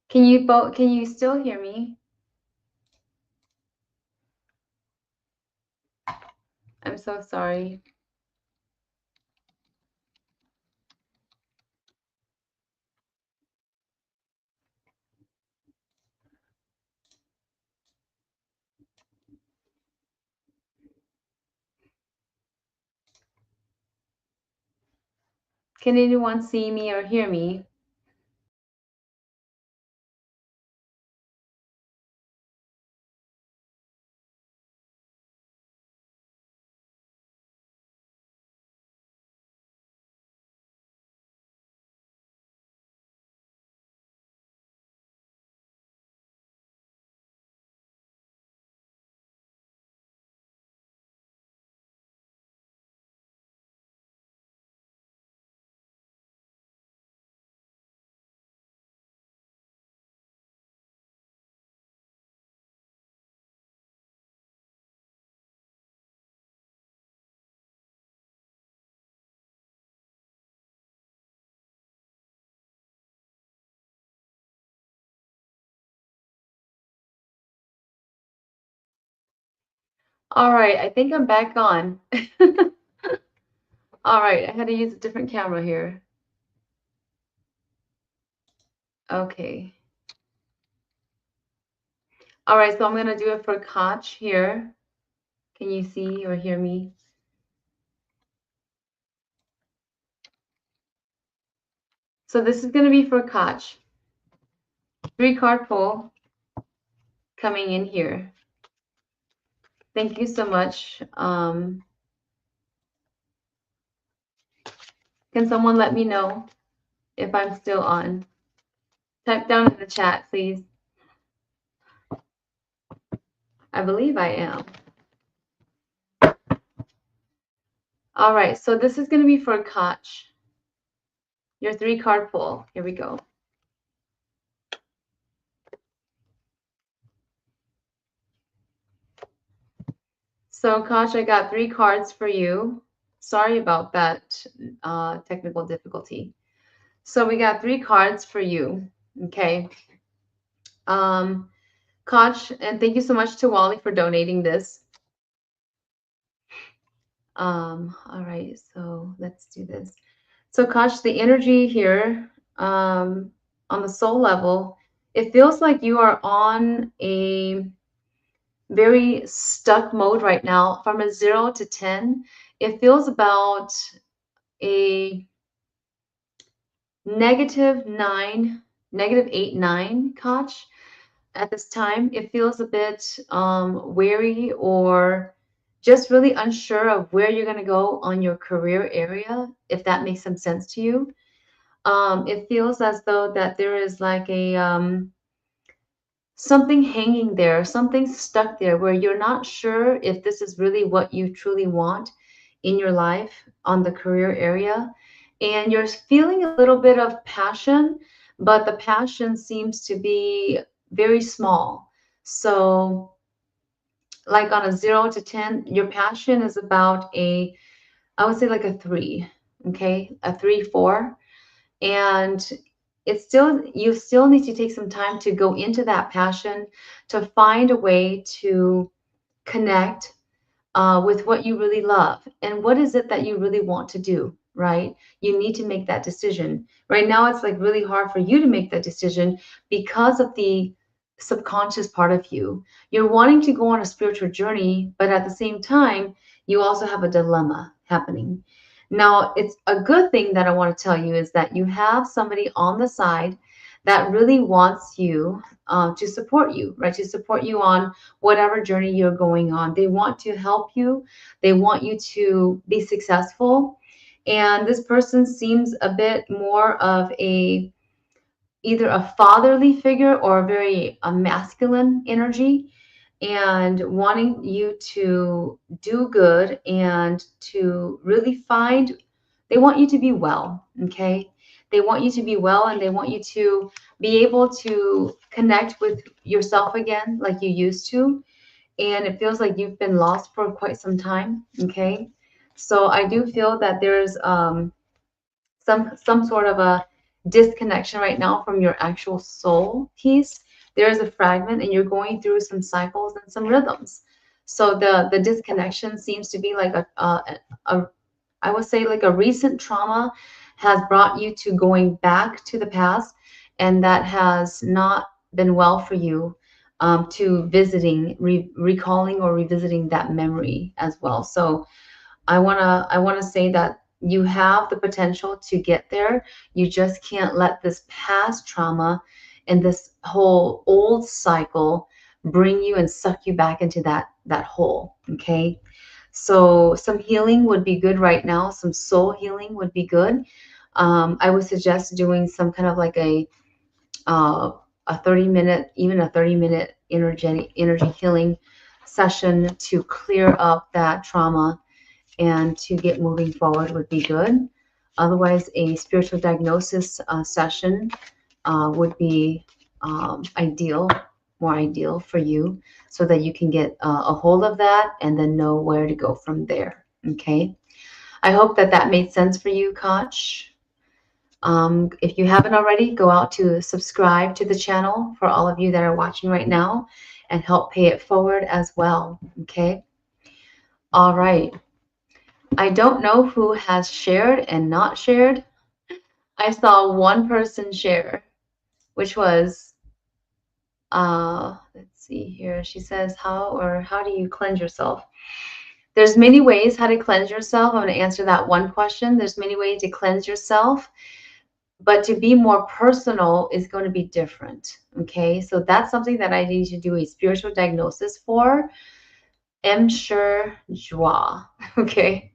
Can you still hear me? I'm so sorry. Can anyone see me or hear me? All right, I think I'm back on. All right, I had to use a different camera here. Okay. All right, so I'm going to do it for Koch here. Can you see or hear me? So this is going to be for Koch. 3-card pull coming in here. Thank you so much. Can someone let me know if I'm still on? Type down in the chat, please. I believe I am. All right, so this is going to be for Koch. Your 3-card pull. Here we go. So Koch, I got 3 cards for you. Sorry about that technical difficulty. So we got 3 cards for you. Okay. Koch, and thank you so much to Wally for donating this. All right, so let's do this. So Koch, the energy here on the soul level, it feels like you are on a very stuck mode right now. From a 0 to 10, it feels about a -9, -8, 9, Koch. At this time, it feels a bit wary or just really unsure of where you're going to go on your career area, if that makes some sense to you. It feels as though that there is like a something hanging there, something stuck there where you're not sure if this is really what you truly want in your life on the career area. And you're feeling a little bit of passion, but the passion seems to be very small. So, like on a 0 to 10, your passion is about I would say like a 3, okay? A 3, 4. And you still need to take some time to go into that passion, to find a way to connect with what you really love and what is it that you really want to do. right? You need to make that decision. Right now, it's like really hard for you to make that decision because of the subconscious part of you. You're wanting to go on a spiritual journey, but at the same time, you also have a dilemma happening. Now, it's a good thing that I want to tell you is that you have somebody on the side that really wants you to support you, right? To support you on whatever journey you're going on. They want to help you. They want you to be successful. And this person seems a bit more of a either a fatherly figure or a masculine energy, and wanting you to do good and to really find, they want you to be well, okay? They want you to be well, and they want you to be able to connect with yourself again like you used to. And it feels like you've been lost for quite some time, okay? So I do feel that there's some sort of a disconnection right now from your actual soul piece. There's a fragment, and you're going through some cycles and some rhythms. So the disconnection seems to be like a I would say like a recent trauma has brought you to going back to the past, and that has not been well for you, to recalling or revisiting that memory as well. So I wanna say that you have the potential to get there. You just can't let this past trauma and this whole old cycle bring you and suck you back into that hole. Okay. So some healing would be good right now. Some soul healing would be good. I would suggest doing some kind of like uh, a 30-minute, even a 30-minute energy healing session to clear up that trauma and to get moving forward would be good. Otherwise, a spiritual diagnosis session would be ideal, more ideal for you, so that you can get a hold of that and then know where to go from there. Okay. I hope that that made sense for you, Koch. If you haven't already, go out to subscribe to the channel for all of you that are watching right now, and help pay it forward as well. Okay. All right. I don't know who has shared and not shared. I saw one person share, which was, let's see here. She says, how do you cleanse yourself? There's many ways how to cleanse yourself. I'm going to answer that one question. There's many ways to cleanse yourself, but to be more personal is going to be different. Okay. So that's something that I need to do a spiritual diagnosis for. M. Sure Joie. Okay.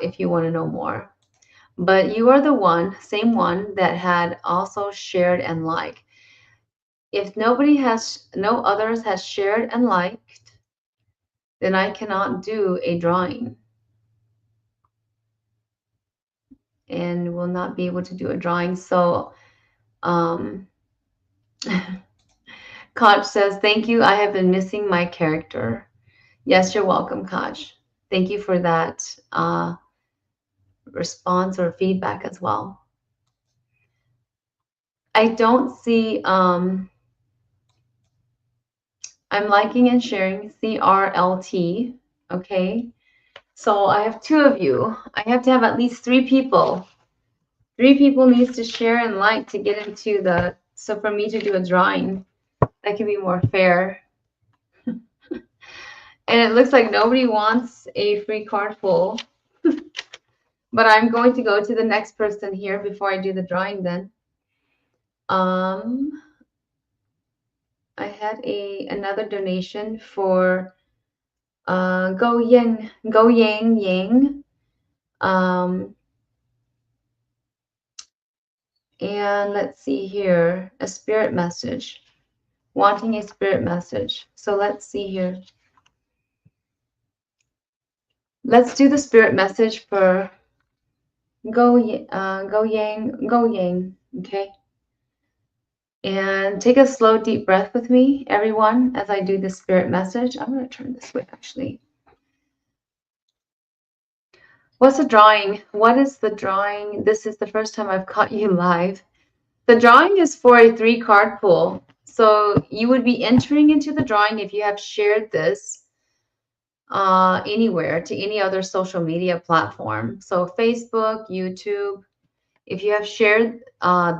If you want to know more. But you are the one, same one that had also shared and liked. If no others has shared and liked, then I cannot do a drawing and will not be able to do a drawing. So, Koch says, thank you. I have been missing my character. Yes, you're welcome, Koch. Thank you for that response or feedback as well. I don't see, I'm liking and sharing CRLT. Okay. So I have two of you. I have to have at least three people. Three people needs to share and like to get into the, so for me to do a drawing, that can be more fair. And it looks like nobody wants a free card pull. But I'm going to go to the next person here before I do the drawing then. I had another donation for Go Yang Yang. And let's see here, a spirit message, wanting a spirit message. So let's see here. Let's do the spirit message for Go Yang. Okay. And take a slow, deep breath with me, everyone, as I do the spirit message. I'm going to turn this way, actually. What's the drawing? What is the drawing? This is the first time I've caught you live. The drawing is for a 3-card pull. So you would be entering into the drawing if you have shared this. anywhere to any other social media platform. So Facebook, YouTube. If you have shared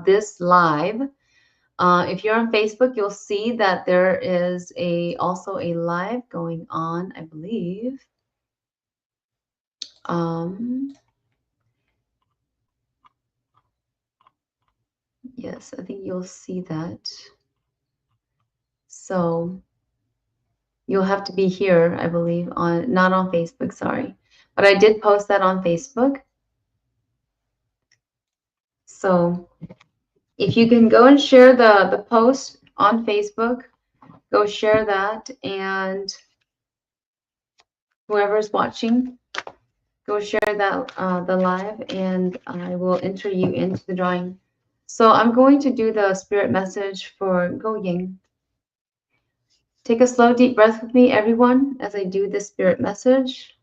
this live, if you're on Facebook, you'll see that there is also a live going on, I believe. Yes, I think you'll see that. So you'll have to be here, I believe, on not on Facebook, sorry. But I did post that on Facebook. So if you can go and share the post on Facebook, go share that, and whoever's watching, go share that the live, and I will enter you into the drawing. So I'm going to do the spirit message for Go Ying. Take a slow, deep breath with me, everyone, as I do the spirit message.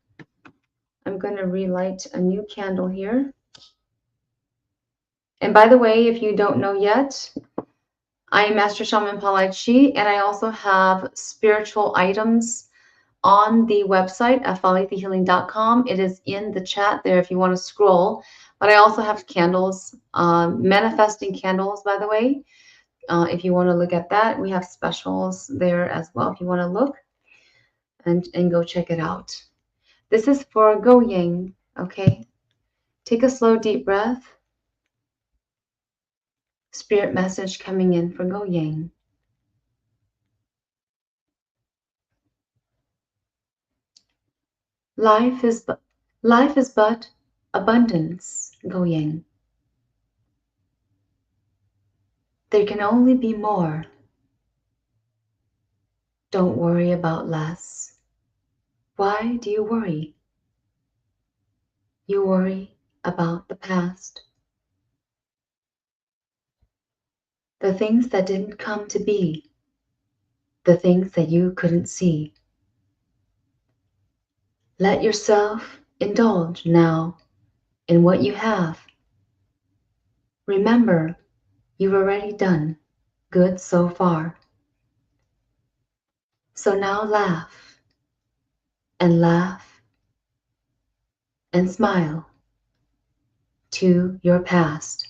I'm going to relight a new candle here. And by the way, if you don't know yet, I am Mastershamanpalichee, and I also have spiritual items on the website at falithehealing.com. It is in the chat there if you want to scroll. But I also have candles, manifesting candles, by the way. If you want to look at that, we have specials there as well if you want to look and go check it out. This is for Go Ying, okay? Take a slow, deep breath. Spirit message coming in for Go Ying. Life is but abundance, Go Ying. There can only be more. Don't worry about less. Why do you worry? You worry about the past. The things that didn't come to be. The things that you couldn't see. Let yourself indulge now in what you have. Remember, you've already done good so far. So now laugh and laugh and smile to your past.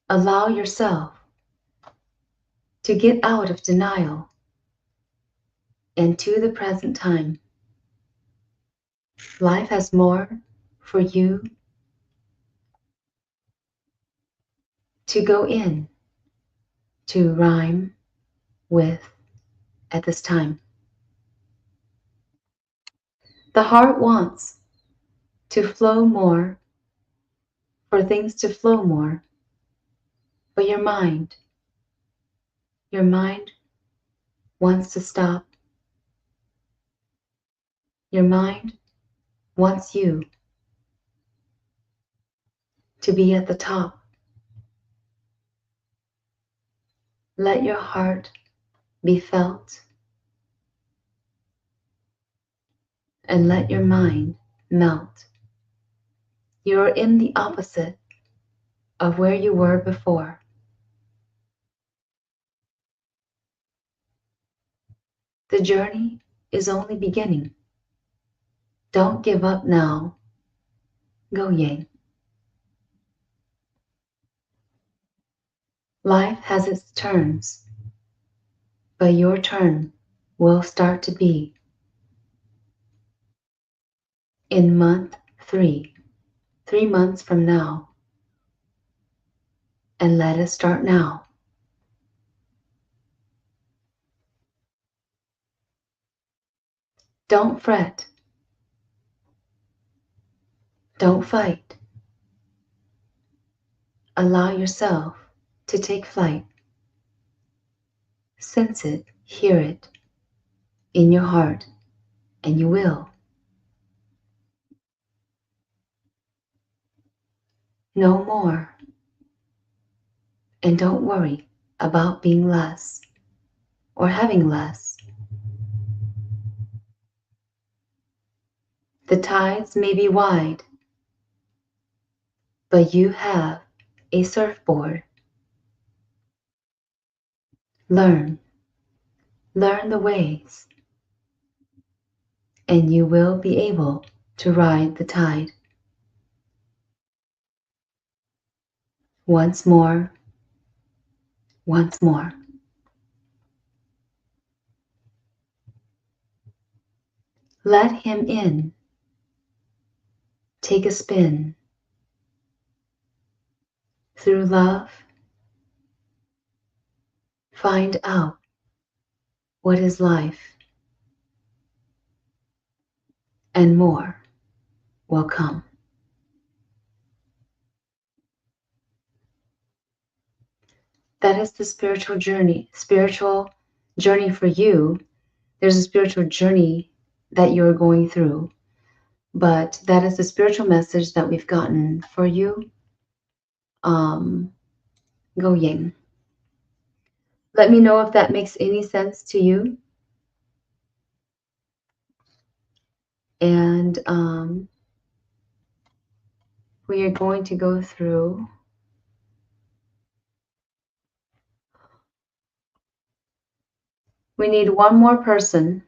Allow yourself to get out of denial and to the present time. Life has more for you to go in, to rhyme with at this time. The heart wants to flow more, for things to flow more, but your mind wants to stop. Your mind wants you to be at the top. Let your heart be felt and let your mind melt. You are in the opposite of where you were before. The journey is only beginning. Don't give up now. Go Ying. Life has its turns, but your turn will start to be in month 3, 3 months from now. And let us start now. Don't fret. Don't fight. Allow yourself to take flight. Sense it, hear it in your heart, and you will. No more. And don't worry about being less or having less. The tides may be wide, but you have a surfboard. Learn the ways. and you will be able to ride the tide. Once more, once more. Let him in. Take a spin. Through love, find out what is life, and more will come. That is the spiritual journey for you. There's a spiritual journey that you're going through, but that is the spiritual message that we've gotten for you. Go Ying. Let me know if that makes any sense to you. And we are going to go through. We need one more person.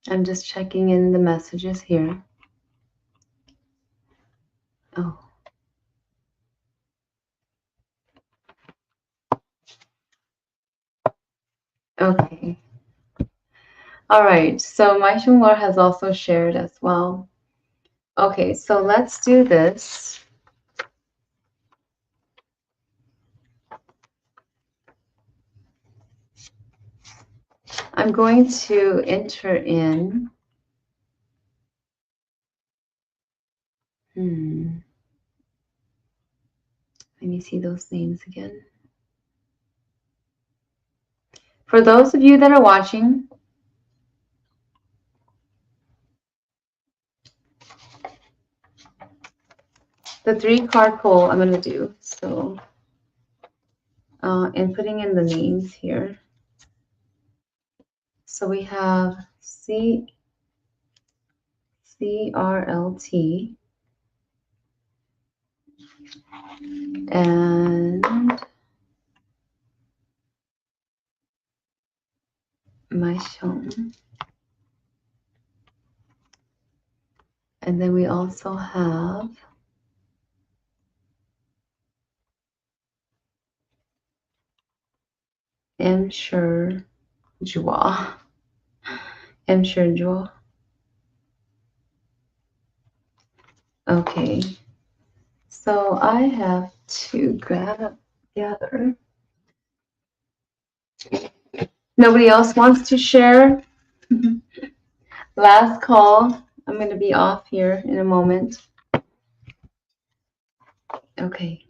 I'm just checking in the messages here. Oh. Okay. All right. So my Shumar has also shared as well. Okay, so let's do this. I'm going to enter in. Let me see those names again. For those of you that are watching, the 3-card pull I'm going to do. So, and putting in the names here. So we have CRLT and my Shaman. And then we also have Enlightened. Okay, so I have to gather. Nobody else wants to share? Last call. I'm going to be off here in a moment. Okay.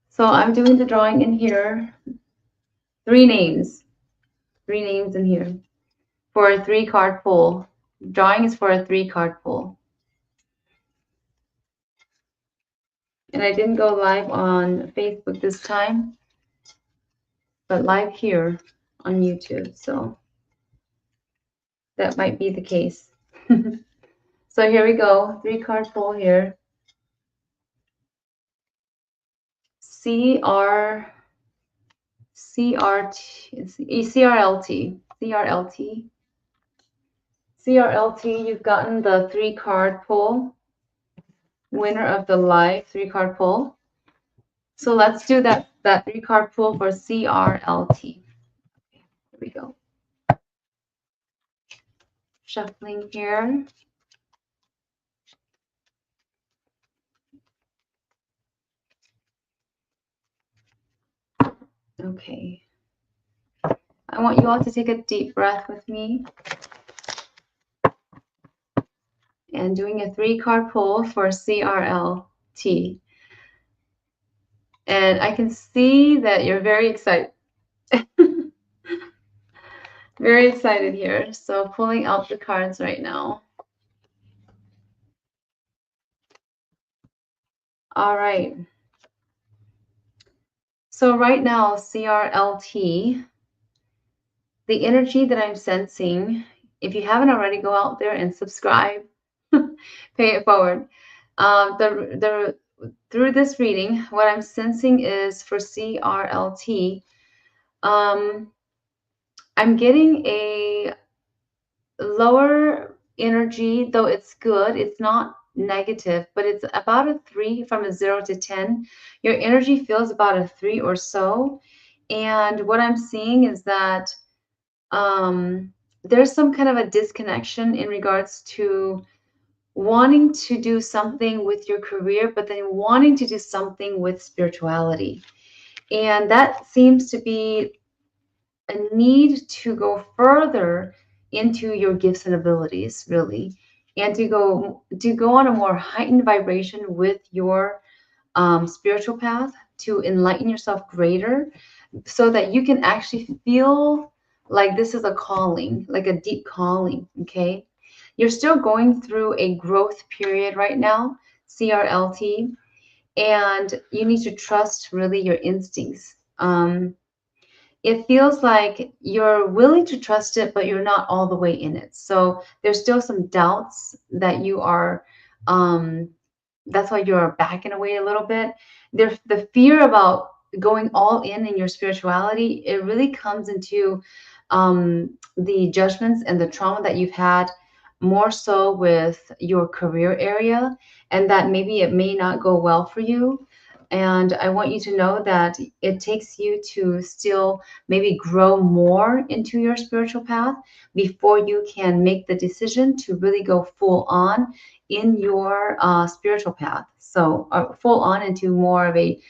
So I'm doing the drawing in here. 3 names. 3 names in here for a 3-card pull. Drawing is for a 3-card pull. And I didn't go live on Facebook this time, but live here on YouTube. So that might be the case. So here we go. 3-card pull here. CRLT. CRLT, you've gotten the 3-card pull. Winner of the live 3-card pull. So let's do that 3-card pull for CRLT. Here we go. Shuffling here. Okay. I want you all to take a deep breath with me. And doing a 3-card pull for CRLT. And I can see that you're very excited. Very excited here. So pulling out the cards right now. All right. So right now, CRLT, the energy that I'm sensing, if you haven't already, go out there and subscribe. Pay it forward. through this reading, what I'm sensing is for CRLT, um, I'm getting a lower energy, though it's good. It's not negative, but it's about a 3 from a 0 to 10. Your energy feels about a 3 or so. And what I'm seeing is that there's some kind of a disconnection in regards to wanting to do something with your career, but then wanting to do something with spirituality. And that seems to be a need to go further into your gifts and abilities, really, and to go on a more heightened vibration with your spiritual path, to enlighten yourself greater, so that you can actually feel like this is a calling, like a deep calling. Okay, you're still going through a growth period right now, CRLT, and you need to trust really your instincts. It feels like you're willing to trust it, but you're not all the way in it. So there's still some doubts that you are, um, that's why you're backing away a little bit. There, the fear about going all in your spirituality, it really comes into the judgments and the trauma that you've had more so with your career area, and that maybe it may not go well for you. And I want you to know that it takes you to still maybe grow more into your spiritual path before you can make the decision to really go full on in your spiritual path. So full on into more of a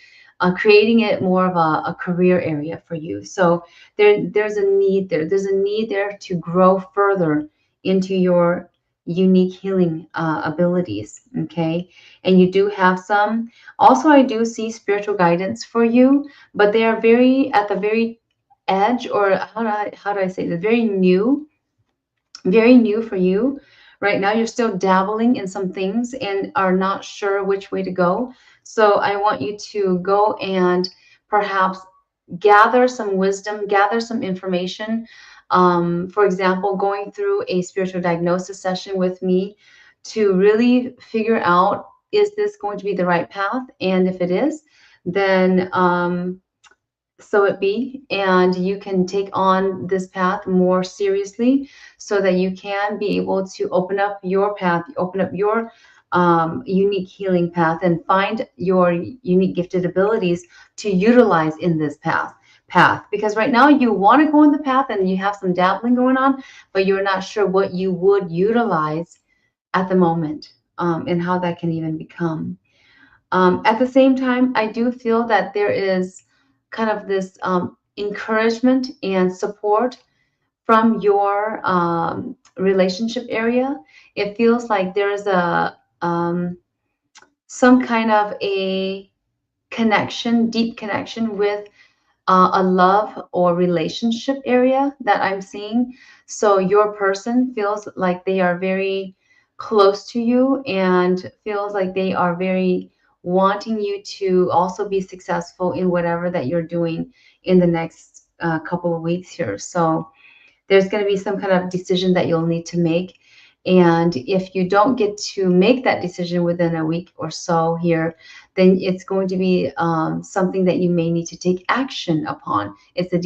creating it more of a career area for you. So there's a need there. There's a need there to grow further into your unique healing abilities. Okay, and you do have some. Also, I do see spiritual guidance for you, but they are very at the very edge, or how do I say this? Very new for you. Right now, you're still dabbling in some things and are not sure which way to go. So I want you to go and perhaps gather some wisdom, gather some information. For example, going through a spiritual diagnosis session with me to really figure out, is this going to be the right path? And if it is, then so it be, and you can take on this path more seriously so that you can be able to open up your path, open up your unique healing path, and find your unique gifted abilities to utilize in this path. Because right now you want to go in the path and you have some dabbling going on, but you're not sure what you would utilize at the moment, and how that can even become. At the same time, I do feel that there is kind of this encouragement and support from your relationship area. It feels like there's a some kind of a connection, deep connection with a love or relationship area that I'm seeing. So your person feels like they are very close to you and feels like they are very wanting you to also be successful in whatever that you're doing in the next couple of weeks here. So there's going to be some kind of decision that you'll need to make. And if you don't get to make that decision within a week or so here, then it's going to be something that you may need to take action upon. It's a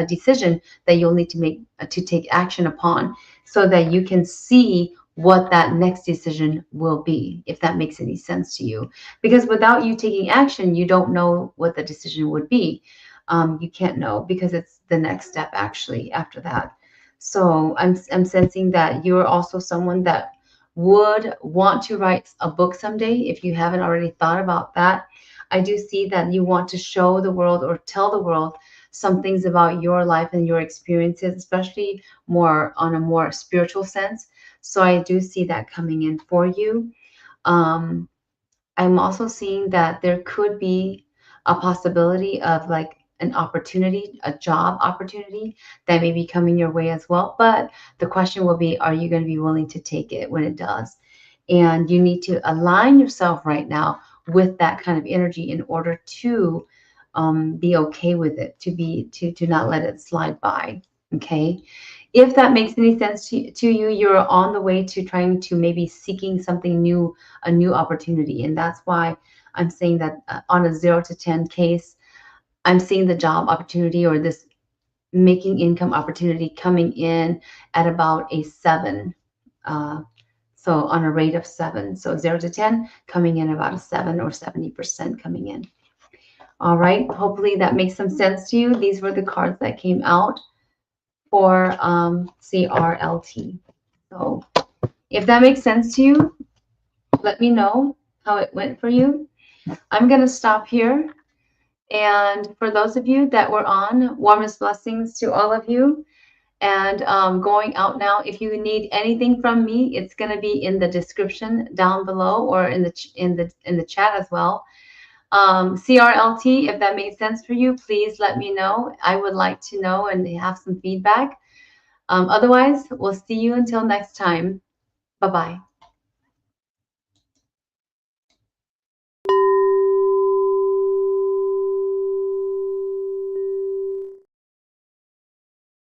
decision that you'll need to make to take action upon so that you can see what that next decision will be, if that makes any sense to you. Because without you taking action, you don't know what the decision would be. You can't know because it's the next step actually after that. So I'm sensing that you're also someone that would want to write a book someday if you haven't already thought about that. I do see that you want to show the world or tell the world some things about your life and your experiences, especially more on a more spiritual sense. So I do see that coming in for you. Um, I'm also seeing that there could be a possibility of like an opportunity, a job opportunity that may be coming your way as well. But the question will be, are you going to be willing to take it when it does? And you need to align yourself right now with that kind of energy in order to be okay with it, to not let it slide by. Okay. If that makes any sense to you, you're on the way to trying to maybe seeking something new, a new opportunity. And that's why I'm saying that on a 0 to 10 case, I'm seeing the job opportunity or this making income opportunity coming in at about a 7. So on a rate of 7. So 0 to 10 coming in about a 7 or 70% coming in. All right. Hopefully that makes some sense to you. These were the cards that came out for CRLT. So if that makes sense to you, let me know how it went for you. I'm going to stop here. And for those of you that were on, warmest blessings to all of you. And going out now, if you need anything from me, it's going to be in the description down below or in the chat as well. CRLT, if that made sense for you, please let me know. I would like to know and have some feedback. Otherwise, we'll see you until next time. Bye-bye.